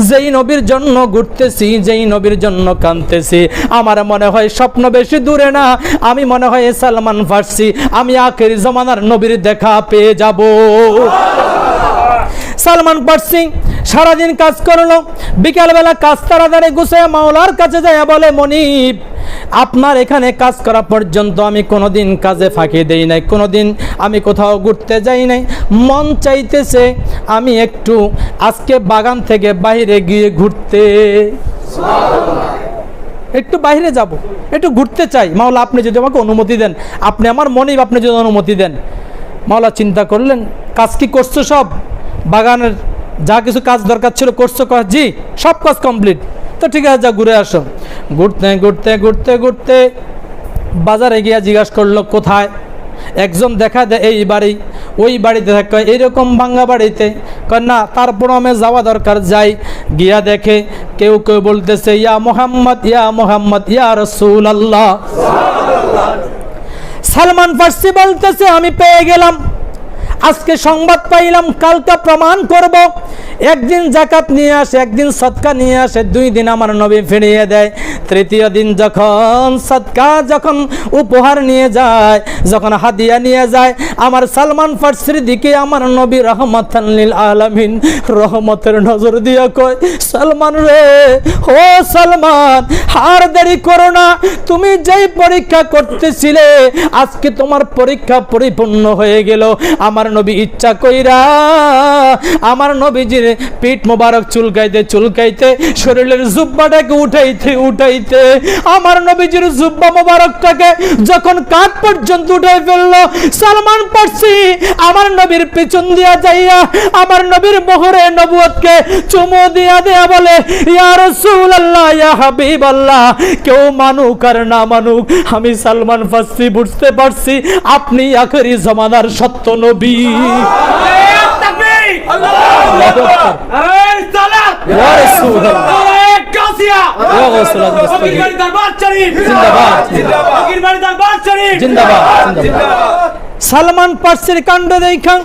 A: যেই নবীর জন্য ঘুরতেছি, যেই নবীর জন্য কাঁদতেছি, আমার মনে হয় স্বপ্ন বেশি দূরে না। আমি মনে হয় সালমান ফার্সি, আমি আখেরি জমানার নবীর দেখা পেয়ে যাব। সালমান ফার্সি সারাদিন কাজ করলো, বিকালবেলা কাজ তাড়াতাড়ি গুছিয়ে মাওলার কাছে যায়, বলে, মনিব, আপনার এখানে কাজ করা পর্যন্ত আমি কোনোদিন কাজে ফাঁকি দেই নাই, কোনোদিন আমি কোথাও ঘুরতে যাই নাই। মন চাইতেছে আমি একটু আজকে বাগান থেকে বাইরে গিয়ে ঘুরতে, একটু বাইরে যাব, একটু ঘুরতে চাই। মাওলা আপনি যদি আমাকে অনুমতি দেন, আপনি আমার মনিব, আপনি যদি অনুমতি দেন। মাওলা চিন্তা করলেন, কাজ কি করছো? সব বাগানের যা কিছু কাজ দরকার ছিল করছো? জি, সব কাজ কমপ্লিট। তো ঠিক আছে, যা ঘুরে আসো। ঘুরতে ঘুরতে ঘুরতে ঘুরতে বাজারে গিয়া জিজ্ঞাসা করলো কোথায়। একজন দেখা দেয় এই বাড়ি, ওই বাড়িতে থাকে, এইরকম ভাঙ্গা বাড়িতে। কয় না, তারপর আমি যাওয়া দরকার, যাই। গিয়া দেখে কেউ কেউ বলতেছে, ইয়া মোহাম্মদ, ইয়া মোহাম্মদ, ইয়া রাসূলুল্লাহ। সালমান ফার্সি বলতেছে, আমি পেয়ে গেলাম, আজকে সংবাদ পাইলাম, কালকে প্রমাণ করব। একদিন যাকাত নিয়ে আসে, একদিন সদকা নিয়ে আসে, 2 দিন আমার নবী ফিরিয়ে দেয়। তৃতীয় দিন যখন সদকা, যখন উপহার নিয়ে যায়, যখন হাদিয়া নিয়ে যায়, আমার সালমান ফার্সির দিকে আমার নবী রহমাতান লিল আলামিন রহমতের নজর দিয়া কয়, সালমান রে, ও সালমান, আর দেরি করো না, তুমি যেই পরীক্ষা করতেছিলে আজকে তোমার পরীক্ষা পরিপূর্ণ হয়ে গেল। আমার নবী ইচ্ছা কইরা আমার নবীজির পিঠ মোবারক চুলকাইতে চুলকাইতে, শরীরের জুব্বাটাকে উঠাইতে উঠাইতে, আমার নবীজির জুব্বা মোবারকটাকে যখন কাঁধ পর্যন্ত উঠাই ফেললো, সালমান ফার্সি আমার নবীর পেছন দিয়া যাইয়া আমার নবীর মোহরে নবুয়তকে চুমু দিয়া দেয়া বলে, ইয়া রাসূলুল্লাহ, ইয়া হাবিবাল্লাহ, কেউ মানুক আর না মানুক, আমি সালমান ফার্সি বুঝতে পারছি আপনি আখেরি জামানার সত্য নবী। সালমান ফার্সির কাণ্ড দেখা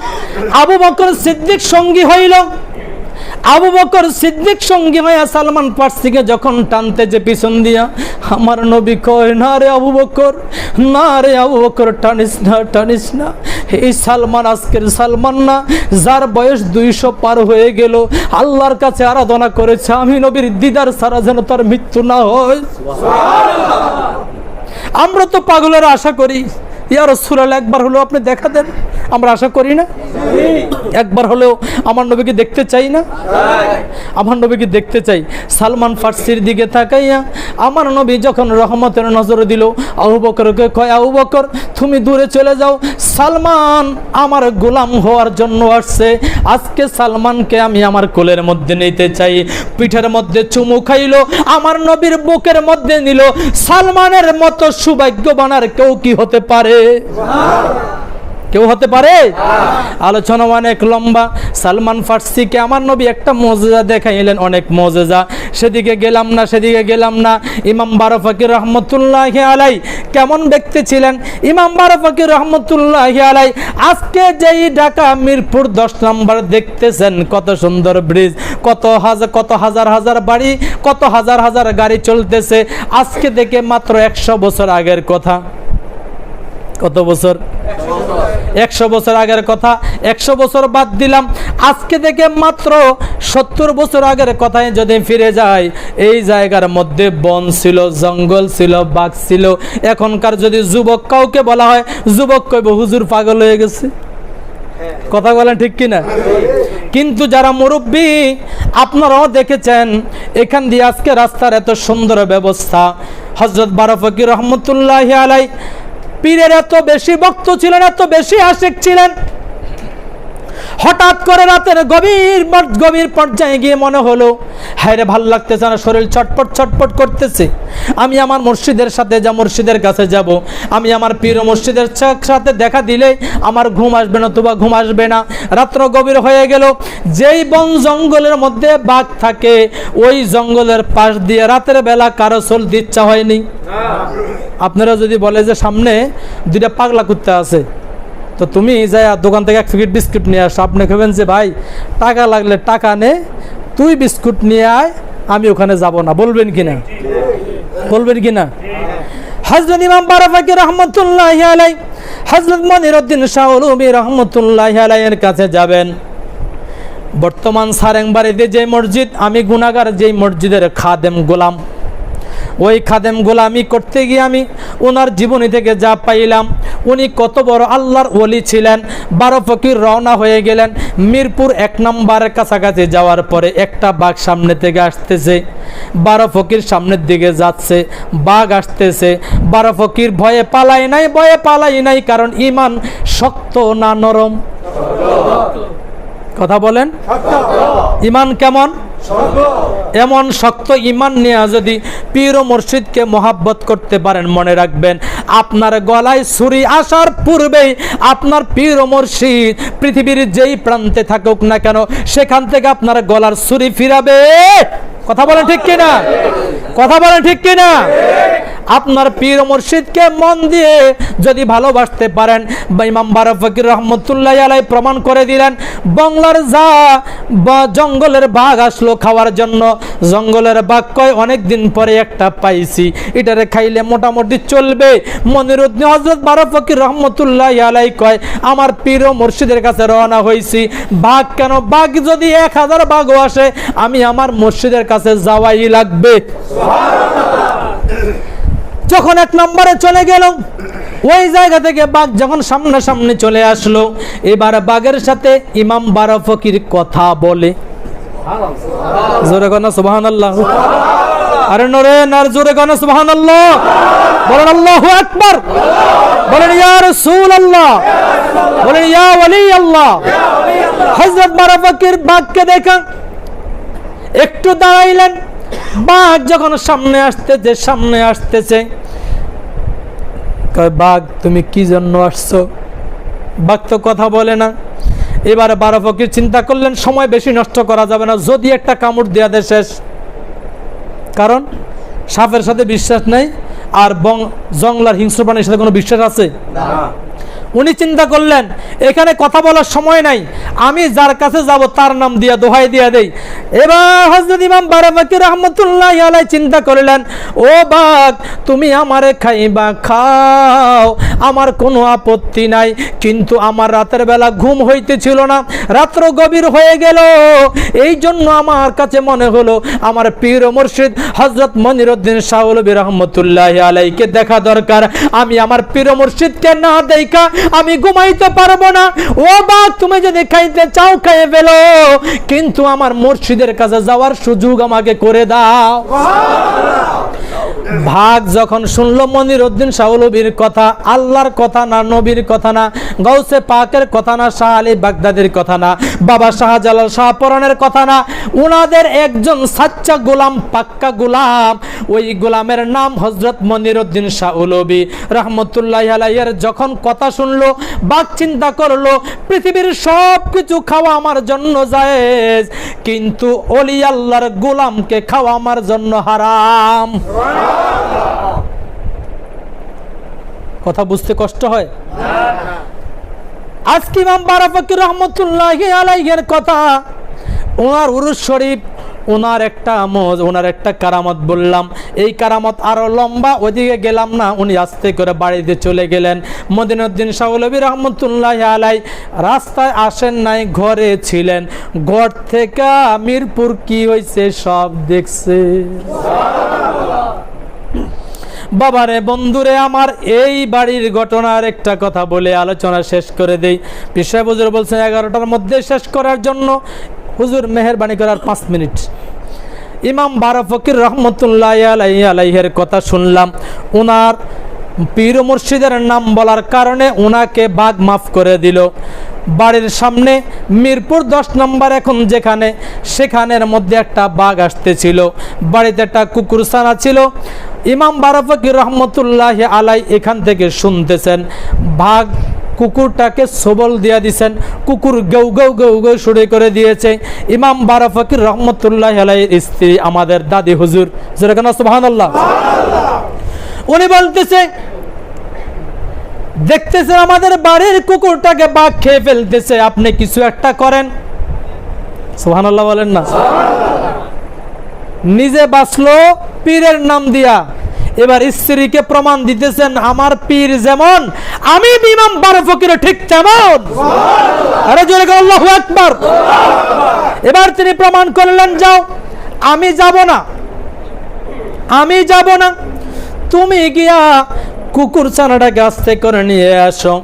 A: আবু বকর সিদ্দিক সঙ্গী হইল। আবু বকর সিদ্দিক সঙ্গী হইয়া সালমান ফার্সিকে যখন টানতে যে পিছন দিয়া, আমার নবী কয়, না রে আবু বকর, না রে আবু বকর, টানিস না, টানিস না। এই সালমান আজকের সালমান না, যার বয়স 200 পার হয়ে গেল, আল্লাহর কাছে আরাধনা করেছে আমি নবীর দিদার ছাড়া যেন তার মৃত্যু না হয়। আমরা তো পাগলের আশা করি, ইয়া রাসূলুল্লাহ, একবার হলেও আপনি দেখা দেন, আমরা আশা করি না? একবার হলেও আমার নবীকে দেখতে চাই না? আমার নবীকে দেখতে চাই। সালমান ফার্সির দিকে তাকাইয়া আমার নবী যখন রহমতের নজর দিল, আবু বকরকে কয়, আবু বকর তুমি দূরে চলে যাও, সালমান আমার গোলাম হওয়ার জন্য আসছে, আজকে সালমানকে আমি আমার কোলের মধ্যে নিতে চাই। পিঠের মধ্যে চুমু খাইলো, আমার নবীর বুকের মধ্যে নিল। সালমানের মতো সৌভাগ্যবান আর কেউ কি হতে পারে? কেউ হতে পারে? আলোচনা অনেক লম্বা। সালমান ফার্সিকে আমার নবী একটা মুজিজা দেখাইলেন, অনেক মুজিজা। সেদিকে গেলাম না। ইমাম বারফাকির রহমতুল্লাহি আলাই কেমন ব্যক্তি ছিলেন? ইমাম বারফাকির রহমতুল্লাহি আলাই আজকে যেই ঢাকা মিরপুর 10 নম্বর দেখতেছেন, কত সুন্দর ব্রিজ, কত হাজার বাড়ি, কত হাজার গাড়ি চলতেছে, আজকে থেকে মাত্র 100 বছর আগের কথা। কত বছর? 100 বছর আগের কথা। 100 বছর বাদ দিলাম, আজকে থেকে মাত্র 70 বছর আগের কথায় যদি ফিরে যায়, এই জায়গার মধ্যে বন ছিল, জঙ্গল ছিল, বাঘ ছিল। এখনকার যদি যুবক কাউকে বলা হয়, যুবক কইবে হুজুর পাগল হয়ে গেছে। কথা বলেন ঠিক কিনা? কিন্তু যারা মুরব্বী, আপনারাও দেখেছেন, এখান দিয়ে আজকে রাস্তার এত সুন্দর ব্যবস্থা। হযরত বারফাকির রহমতুল্লাহি আলাই পীরের এত বেশি ভক্ত ছিলেন, এত বেশি আশিক ছিলেন, হঠাৎ করে রাতের গভীর পর্যায়ে গিয়ে মনে হলো, হায় রে, ভাল লাগতেছে না, শরীর ছটপট করতেছে। আমি আমার মুর্শিদের সাথে মুর্শিদের কাছে যাব, আমি আমার পীর মুর্শিদের সাথে দেখা দিলে আমার ঘুম আসবে না, তোবা ঘুম আসবে না। রাত্র গভীর হয়ে গেল। যেই বন জঙ্গলের মধ্যে বাঘ থাকে, ওই জঙ্গলের পাশ দিয়ে রাতের বেলা কারো চলতে ইচ্ছা হয়নি। আপনারা যদি বলে যে সামনে 2টা পাগলা কুত্তা আছে, তো তুমি যাই দোকান থেকে 1 প্যাকেট বিস্কুট নিয়ে আসো, আপনি খাবেন যে ভাই টাকা লাগলে টাকা নে, তুই বিস্কুট নিয়ে আয়, আমি ওখানে যাব না, বলবেন কিনা? বলবেন কিনা? হযরত ইমাম বারফাকি রহমতুল্লাহি আলাই হযরত মনিরউদ্দিন শাহ উলুমি রহমতুল্লাহি আলাইয়ের কাছে যাবেন। বর্তমান সারেংবাড়িতে যে মসজিদ, আমি গুনাহগার, যেই মসজিদের খাদেম গোলাম, ওই খাদেম গোলামি করতে গিয়ে আমি ওনার জীবনী থেকে যা পাইলাম, উনি কত বড় আল্লাহর ওলি ছিলেন। বারফকির রওনা হয়ে গেলেন। মিরপুর 1 নম্বরের কাছাকাছি যাওয়ার পরে একটা বাঘ সামনে থেকে আসতেছে, বারফকির সামনের দিকে যাচ্ছে, বাঘ আসতেছে। বারফকির ভয়ে পালাই নাই, কারণ ঈমান শক্ত না নরম? কথা বলেন, ঈমান কেমন? এমন শক্ত ঈমান নিয়ে যদি পীর ও মুর্শিদকে মহাব্বত করতে পারেন, মনে রাখবেন, আপনার গলায় ছুরি আসার পূর্বেই আপনার পীর ও মুর্শিদ পৃথিবীর যেই প্রান্তে থাকুক না কেন, সেখান থেকে আপনার গলার ছুরি ফিরাবে। কথা বলেন ঠিক কিনা? কথা বলেন ঠিক কিনা? আপনার পীর মুর্শিদকে মন দিয়ে যদি ভালোবাসতে পারেন, ইমাম বারফকির রহমতুল্লাহি আলাই প্রমাণ করে দিলেন। বাংলার জঙ্গলের বাঘ আসলো খাওয়ার জন্য, জঙ্গলের বাঘ কয় অনেক দিন পরে একটা পাইছি, এটারে খাইলে মোটামুটি চলবে। মনিরউদ্দিন হযরত বারফকির রহমতুল্লাহি আলাই কয় আমার পীর মুর্শিদের কাছে রওনা হইছি। বাঘ কেন? বাঘ যদি 1000 বাঘও আসে, আমি আমার মুর্শিদের কাছে যাওয়াই লাগবে। যখন 1 নম্বরে চলে গেল, ওই জায়গা থেকে বাঘ যখন সামনে চলে আসলো, এবার বাঘের সাথে ইমাম বারফকির কথা বলে। জোরে গানা সুবহানাল্লাহ। আরে নরে নার জোরে গানা সুবহানাল্লাহ। বলেন আল্লাহু আকবার, বলেন ইয়া রাসূলুল্লাহ, বলেন ইয়া ওলি আল্লাহ। হযরত বারফকির বাঘকে দেখা একটু দাঁড়াইলেন। বাঘ যখন সামনে আসতেছে, বাঘ তুমি কি জন্য আসছো? বাঘ তো কথা বলে না। এবারে বারফকির চিন্তা করলেন সময় বেশি নষ্ট করা যাবে না, যদি একটা কামড় দেয়া দেয় শেষ। কারণ সাপের সাথে বিশ্বাস নাই, আর জংলার হিংস্র প্রাণীর সাথে কোনো বিশ্বাস আছে? উনি চিন্তা করলেন এখানে কথা বলার সময় নাই, আমি যার কাছে যাব তার নাম দিয়া দোহাই দিয়া দেই। এবার হযরত ইমাম বারাফাকি রাহমাতুল্লাহি আলাইহি চিন্তা করলেন, ও বাঘ তুমি আমারে খাইবা খাও, আমার কোনো আপত্তি নাই, কিন্তু আমার রাতের বেলা ঘুম হইতেছিল না, রাত্র গভীর হয়ে গেল, এই জন্য আমার কাছে মনে হলো আমার পীর ও মুর্শিদ হযরত মনিরউদ্দিন শাহলবী রাহমাতুল্লাহি আলাইহিকে দেখা দরকার। আমি আমার পীর ও মুর্শিদকে না দেখা আমি ঘুমাইতে পারবো না। ও বাপ তুমি যদি খাইতে চাও খেয়ে ফেলো, কিন্তু আমার মুর্শিদের কাছে যাওয়ার সুযোগ আমাকে করে দাও। ভাগ যখন শুনলো মনিরউদ্দিন শাহলবীর কথা, আল্লাহর কথা না, নবীর কথা না, গাউসে পাকের কথা না, শাহ আলী বাগদাদির কথা না, বাবা শাহজালাল শাহপরানের কথা না, উনাদের একজন সাচ্চা গোলাম, পাক্কা গোলাম, ওই গোলামের নাম হযরত মনিরউদ্দিন শাহলবী রাহমাতুল্লাহি আলাইহির যখন কথা শুনলো, বাঘ চিন্তা করলো পৃথিবীর সব কিছু খাওয়া আমার জন্য জায়েজ, কিন্তু ওলি আল্লাহর গোলামকে খাওয়া আমার জন্য হারাম। কথা বুঝতে কষ্ট হয়? আজকে ইমাম বারাফাকি রাহমাতুল্লাহি আলাইহির কথা, ওনার উরুস শরীফ, ওনার একটা কারামত বললাম, এই কারামত আরো লম্বা, ওদিকে গেলাম না। উনি আস্তে করে বাড়িতে চলে গেলেন। মনিরউদ্দিন শাহলবী রাহমাতুল্লাহি আলাইহি রাস্তায় আসেন নাই, ঘরে ছিলেন। ঘর থেকে মিরপুর কি হয়েছে সব দেখছে। বাবারে বন্ধুরে আমার, এই বাড়ির ঘটনার একটা কথা বলে আলোচনা শেষ করে দেই। পীর সাহেব হুজুর বলছেন 11টার মধ্যে শেষ করার জন্য। হুজুর মেহেরবানি করার 5 মিনিট। ইমাম বারাফাকি রাহমাতুল্লাহি আলাইহির কথা শুনলাম, ওনার পীর ও মুর্শিদের নাম বলার কারণে ওনাকে বাঘ মাফ করে দিল। বাড়ির সামনে মিরপুর 10 নম্বর এখন যেখানে, সেখানের মধ্যে একটা বাঘ আসতেছিল। বাড়িতে একটা কুকুর ছানা ছিল। ইমাম বারাফাকি রাহমাতুল্লাহি আলাইহি এখান থেকে শুনতেছেন, বাঘ কুকুরটাকে সবল দিয়া দিছেন, কুকুর গৌ গৌ গৌ গৌ শুরু করে দিয়েছে। ইমাম বারাফাকি রাহমাতুল্লাহি আলাইহির স্ত্রী আমাদের দাদি হুজুর, যেরকম সুবহানাল্লাহ, উনি বলতেছে দেখতেছে আমাদের বাড়ির কুকুরটাকে বাঘ খেয়ে ফেলতেছে, আপনি কিছু একটা করেন। সুবহানাল্লাহ বলেন না? নিজে বাঁচলো পীরের নাম দিয়া, এবার স্ত্রীকে প্রমাণ দিতেছেন আমার পীর যেমন আমি ইমাম বারাফাকির ঠিক তেমন। আরে জোরে বলো আল্লাহু আকবার। এবার তিনি প্রমাণ করলেন, যাও, আমি যাব না, তুমি গিয়া কুকুর ছানাটাকে আস্তে করে নিয়ে আসো।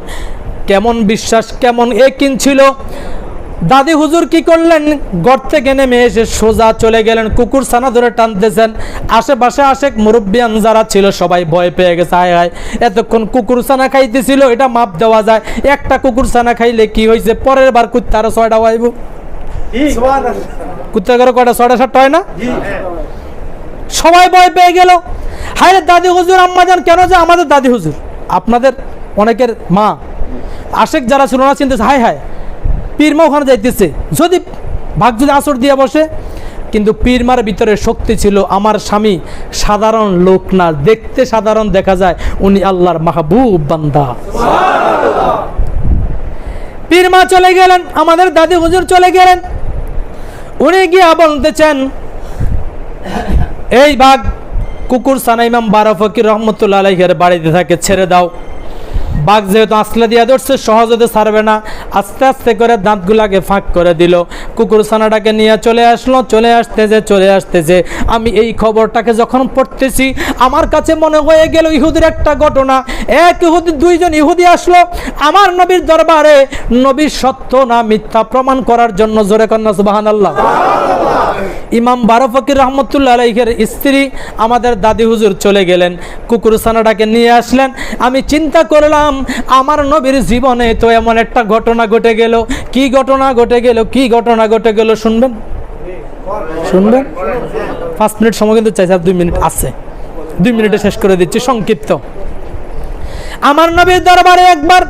A: কেমন বিশ্বাস, কেমন একিন ছিল। দাদি হুজুর কি করলেন, ঘর থেকে নেমে এসে সোজা চলে গেলেন, কুকুর ছানা ধরে টানতেছেন। আশেপাশে আশেক মুরব্বিয়ান যারা ছিল সবাই ভয় পেয়ে গেছে, হায় হায় এতক্ষণ কুকুর ছানা খাইতেছিল, এটা মাপ দেওয়া যায়, একটা কুকুর ছানা খাইলে কি হয়েছে, পরের বার কুত্তা আরো 6টা হইব। কুত্তা করে কয়টা, 6টা 7টা হয় না? সবাই ভয় পেয়ে গেল। হায় দাদি হুজুর, আম্মা জান কেন, যে আমাদের দাদি হুজুর, আপনাদের অনেকের মা, আশেক যারা ছিল না চিন্তা, হায় হায় পীরমা ওখানে যাইতেছে, যদি ভাগ যদি আসর দিয়ে বসে। কিন্তু পীরমার ভিতরে শক্তি ছিল। আমার স্বামী সাধারণ লোক না, দেখতে সাধারণ দেখা যায়, উনি আল্লাহর মাহবুব বান্দা। পীরমা চলে গেলেন, আমাদের দাদি হুজুর চলে গেলেন। উনি গিয়া বলতেছেন, এই বাঘ কুকুর ছানা ইমাম বারাফাকি রাহমাতুল্লাহি আলাইহির বাড়িতে থাকে, ছেড়ে দাও। বাঘ যেহেতু আসলে দিয়া ধরছে, সহজে ছাড়বে না, আস্তে আস্তে করে দাঁতগুলাকে ফাঁক করে দিল। কুকুর ছানাটাকে নিয়ে চলে আসলো। চলে আসতেছে আমি এই খবরটাকে যখন পড়তেছি, আমার কাছে মনে হয়ে গেল ইহুদির একটা ঘটনা। এক ইহুদি, 2 জন ইহুদি আসলো আমার নবীর দরবারে, নবীর সত্য না মিথ্যা প্রমাণ করার জন্য। জোরে কন্যা সুবহানাল্লাহ। ইমাম বারাফাকি রাহমাতুল্লাহি আলাইহির স্ত্রী আমাদের দাদি হুজুর চলে গেলেন, কুকুর ছানাটাকে নিয়ে আসলেন। আমি চিন্তা করলাম আমার নবীর জীবনে তো এমন একটা ঘটনা ঘটে গেল। কি ঘটনা ঘটে গেল শুনবেন? 5 মিনিট সময় কিন্তু চাইছে, 2 মিনিট আছে, 2 মিনিটে শেষ করে দিচ্ছি সংক্ষিপ্ত। আমার নবীর দরবারে একবার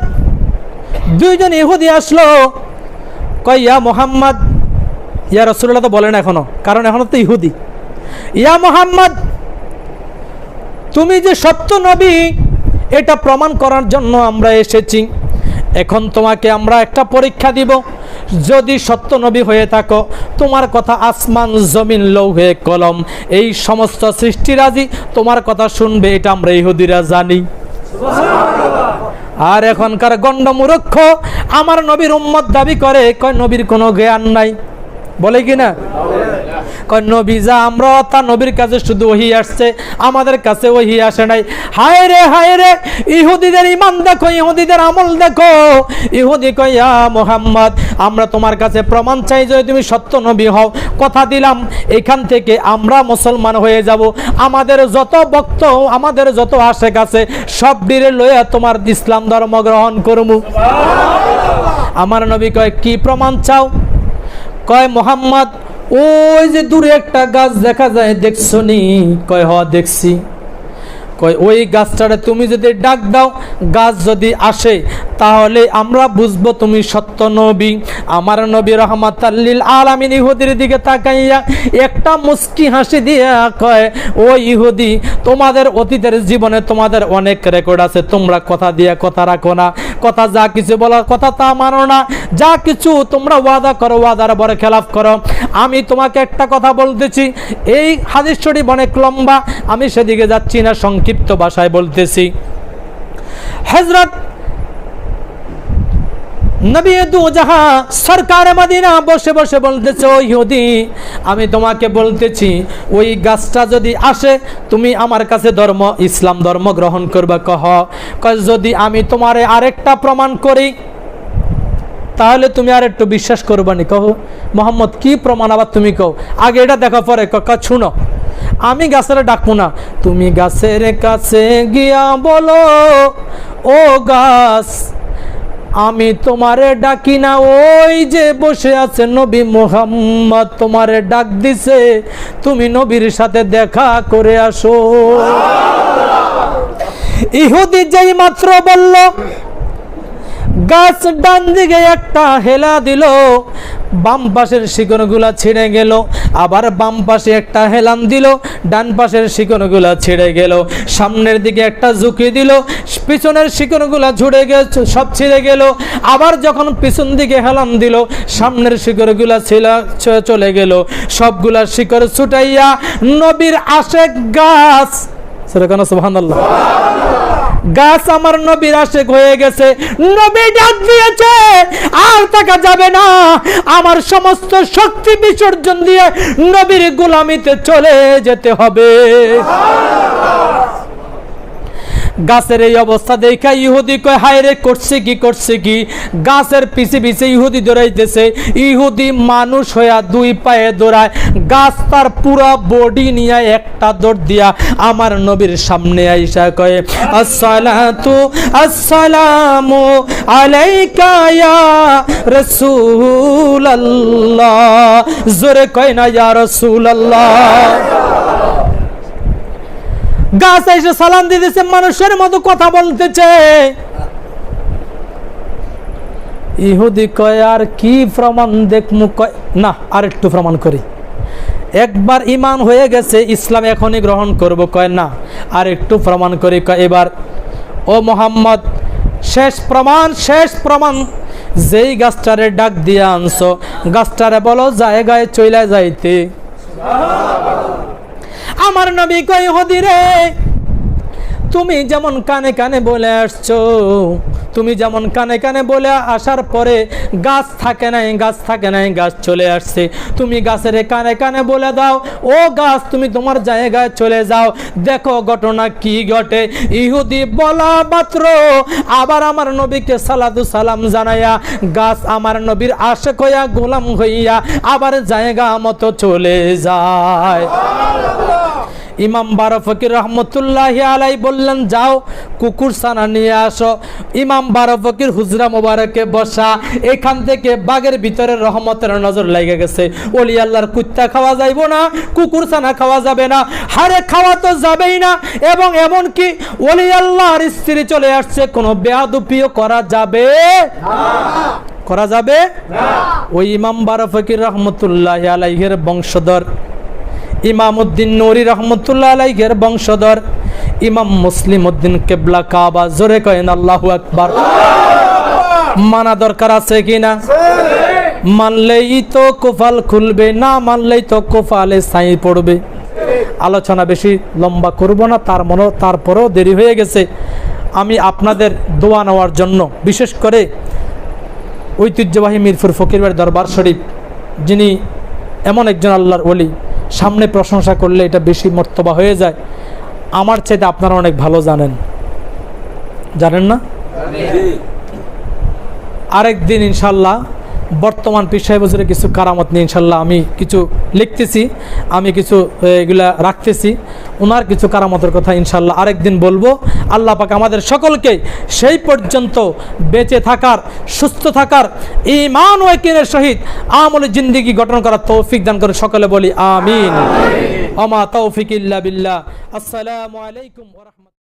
A: 2 জন ইহুদি আসলো, কয় ইয়া মুহাম্মদ, ইয়া রাসূলুল্লাহ তো বলেন এখনো, কারণ এখনো তো ইহুদি। ইয়া মুহাম্মদ, তুমি যে সত্য নবী এটা প্রমাণ করার জন্য আমরা এসেছি। এখন তোমাকে আমরা একটা পরীক্ষা দিব, যদি সত্য নবী হয়ে থাকো, তোমার কথা আসমান জমিন লৌহে কলম এই সমস্ত সৃষ্টিরাজি তোমার কথা শুনবে, এটা আমরা ইহুদিরা জানি। আর এখনকার গণ্ডমূর্খ আমার নবীর উম্মত দাবি করে, কয় নবীর কোনো জ্ঞান নাই, বলে কি না? কয় নবী যা আমরা তা নবীর কাছে শুধু ওহী আসছে, আমাদের কাছে ওহী আসে নাই। হায় রে ইহুদিদের ঈমান দেখো, ইহুদিদের আমল দেখো। ইহুদি কয় ইয়া মুহাম্মদ, আমরা তোমার কাছে প্রমাণ চাই যদি তুমি সত্য নবী হও, কথা দিলাম এখান থেকে আমরা মুসলমান হয়ে যাব, আমাদের যত ভক্ত আমাদের যত আশেক আছে সব ডিরে লইয়া তোমার ইসলাম ধর্ম গ্রহণ করমু। আমার নবী কয় কি প্রমাণ চাও? কয় মুহাম্মদ ওই যে দূরে একটা গাছ দেখা যায়, দেখছো নি? কয় হ দেখছি। কয় ওই গাছটারে তুমি যদি ডাক দাও, গাছ যদি আসে, তাহলে আমরা বুঝবো তুমি সত্য নবী। আমার নবী রাহমাতাল লিল আলামিন ইহুদির দিকে তাকাইয়া একটা মুস্কি হাসি দিয়া কয়, ও ইহুদি, তোমাদের অতীতের জীবনে তোমাদের অনেক রেকর্ড আছে, তোমরা কথা দিয়া কথা রাখো না, কথা যা কিছু বলার কথা তা মানো না, যা কিছু তোমরা ওয়াদা করো ওয়াদার বরে খেলাফ করো। আমি তোমাকে একটা কথা বলতেছি, এই হাদিস শরীফ অনেক লম্বা, আমি সেদিকে যাচ্ছি না, সংক্ষিপ্ত ভাষায় বলতেছি। হযরত নবী দু জাহাঁ সরকার মদিনা বসে বসে বলতেছে, ও ইহুদি, আমি তোমাকে বলতেছি ওই গাছটা যদি আসে তুমি আমার কাছে ধর্ম ইসলাম ধর্ম গ্রহণ করবে। কয় যদি আমি তোমারে আরেকটা প্রমাণ করি তাহলে তুমি আর একটু বিশ্বাস করবানি। কহো মোহাম্মদ কি প্রমাণ আবার তুমি কও, আগে এটা দেখো পরে শুনো। আমি গাছের ডাকবো না, তুমি গাছের কাছে গিয়া বলো, ও গাছ আমি তোমারে ডাকি না, ওই যে বসে আছে নবী মুহাম্মদ তোমারে ডাক দিছে, তুমি নবীর সাথে দেখা করে আসো। ইহুদি যেই মাত্র বলল, গাছ ডান দিকে একটা হেলা দিল, বাম পাশের শিকড়গুলা ছিঁড়ে গেল, আবার বাম পাশে একটা হেলান দিল, ডান পাশের শিকড়গুলা ছিঁড়ে গেল, সামনের দিকে একটা ঝুঁকি দিল, পিছনের শিকড়গুলা ঝুড়ে গেল, সব ছিঁড়ে গেল, আবার যখন পিছন দিকে হেলান দিল, সামনের শিকড়গুলা চলে গেল, সবগুলা শিকড় ছুটাইয়া নবীর আশেক গাছ, সুবহানাল্লাহ, গাছ আমার নবীর আশেক হয়ে গেছে, নবী ডাক দিয়েছে আর থাকা যাবে না, আমার সমস্ত শক্তি বিসর্জন দিয়ে নবীর গোলামিতে চলে যেতে হবে। গাছের এই অবস্থা দেখা ইহুদি কয় হায় রে, করছে কি। গাছের পিছে পিছে ইহুদি দৌড়াইতেছে, ইহুদি মানুষ হইয়া দুই পায়ে দৌড়ায়, গাছ তার পুরা বডি নিয়ে একটা দৌড় দিয়া আমার নবীর সামনে আইসা কয়, আসসালামু আলাইকা ইয়া রাসূলুল্লাহ, জোরে কয় না ইয়া রাসূলুল্লাহ। গাছ এসে সালাম দিতেছে, মানুষের মতো কথা বলতেছে। ইহুদি কয় আর কি প্রমাণ দেখমু? কয় না, আর একটু প্রমাণ করি, একবার ঈমান হয়ে গেছে ইসলাম এখনই গ্রহণ করব। কয় না, আর একটু প্রমাণ করি। কয় এবার ও মুহাম্মদ শেষ প্রমাণ, যেই গাছটারে ডাক দিয়ে আনছো গাছটারে বলো জায়গায় চলে যাইতে। আমার নবী কয় ইহুদি রে, তুমি যেমন কানে কানে বলে আসছো, তুমি যেমন কানে কানে বলে আসার পরে গাছ থাকে নাই, গাছ চলে আসছে, তুমি গাছের কানে কানে বলে দাও, ও গাছ তুমি তোমার জায়গায় চলে যাও, দেখো ঘটনা কি ঘটে। ইহুদি বলা মাত্র আবার আমার নবীকে সালাতু সালাম জানাইয়া গাছ আমার নবীর আশেক হইয়া গোলাম হইয়া আবার জায়গা মতো চলে যায়। ইমাম বারো ফকির রহমতুল্লাহি আলাই বললেন, যাও কুকুর ছানা নিয়ে আসো। ইমাম বারো ফকির হুজরা মোবারকে বসা, এখান থেকে বাগের ভিতরে রহমতের নজর লেগে গেছে। ওলি আল্লাহর কুত্তা খাওয়া যাইব না, কুকুর ছানা খাওয়া যাবে না, হারে খাওয়া তো যাবেই না, এবং এমনকি ওলি আল্লাহর স্ত্রী চলে আসছে, কোনো বেয়াদুপিও করা যাবে না। ওই ইমাম বারো ফকির রহমতুল্লাহি আলাইহির বংশধর ইমামউদ্দিন নূরি রহমতুল্লাহ আলাইহির বংশধর ইমাম মুসলিম উদ্দিন কিবলা কাবা, জোরে কয়েন আল্লাহু আকবার। মানা দরকার আছে কিনা? মানলেই তো কোফাল খুলবে, না মানলেই তো কোফালে ছাই পড়বে। আলোচনা বেশি লম্বা করব না, তারপরেও দেরি হয়ে গেছে। আমি আপনাদের দোয়া নেওয়ার জন্য, বিশেষ করে ঐতিহ্যবাহী মিরপুর ফকিরবাড়ি দরবার শরীফ, যিনি এমন একজন আল্লাহর ওলি, সামনে প্রশংসা করলে এটা বেশি মর্তবা হয়ে যায়। আমার চাইতে আপনারা অনেক ভালো জানেন না? আরেক দিন ইনশাল্লাহ বর্তমান পীর সাহেব হুজুরের কিছু কারামত নিয়ে ইনশাল্লাহ আমি কিছু লিখতেছি, আমি কিছু এগুলা রাখতেছি। ওনার কিছু কারামতের কথা ইনশাল্লাহ আরেক দিন বলবো। আল্লাহ পাক আমাদের সকলকে সেই পর্যন্ত বেঁচে থাকার, সুস্থ থাকার, ঈমান ও ইয়াকিনের সহিত আমলে জিন্দেগি গঠন করার তৌফিক দান করে সকলে বলি আমিন। ওয়া মা তৌফিক ইল্লা বিল্লাহ। আসসালামু আলাইকুম ওয়া রাহমাতুল্লাহ।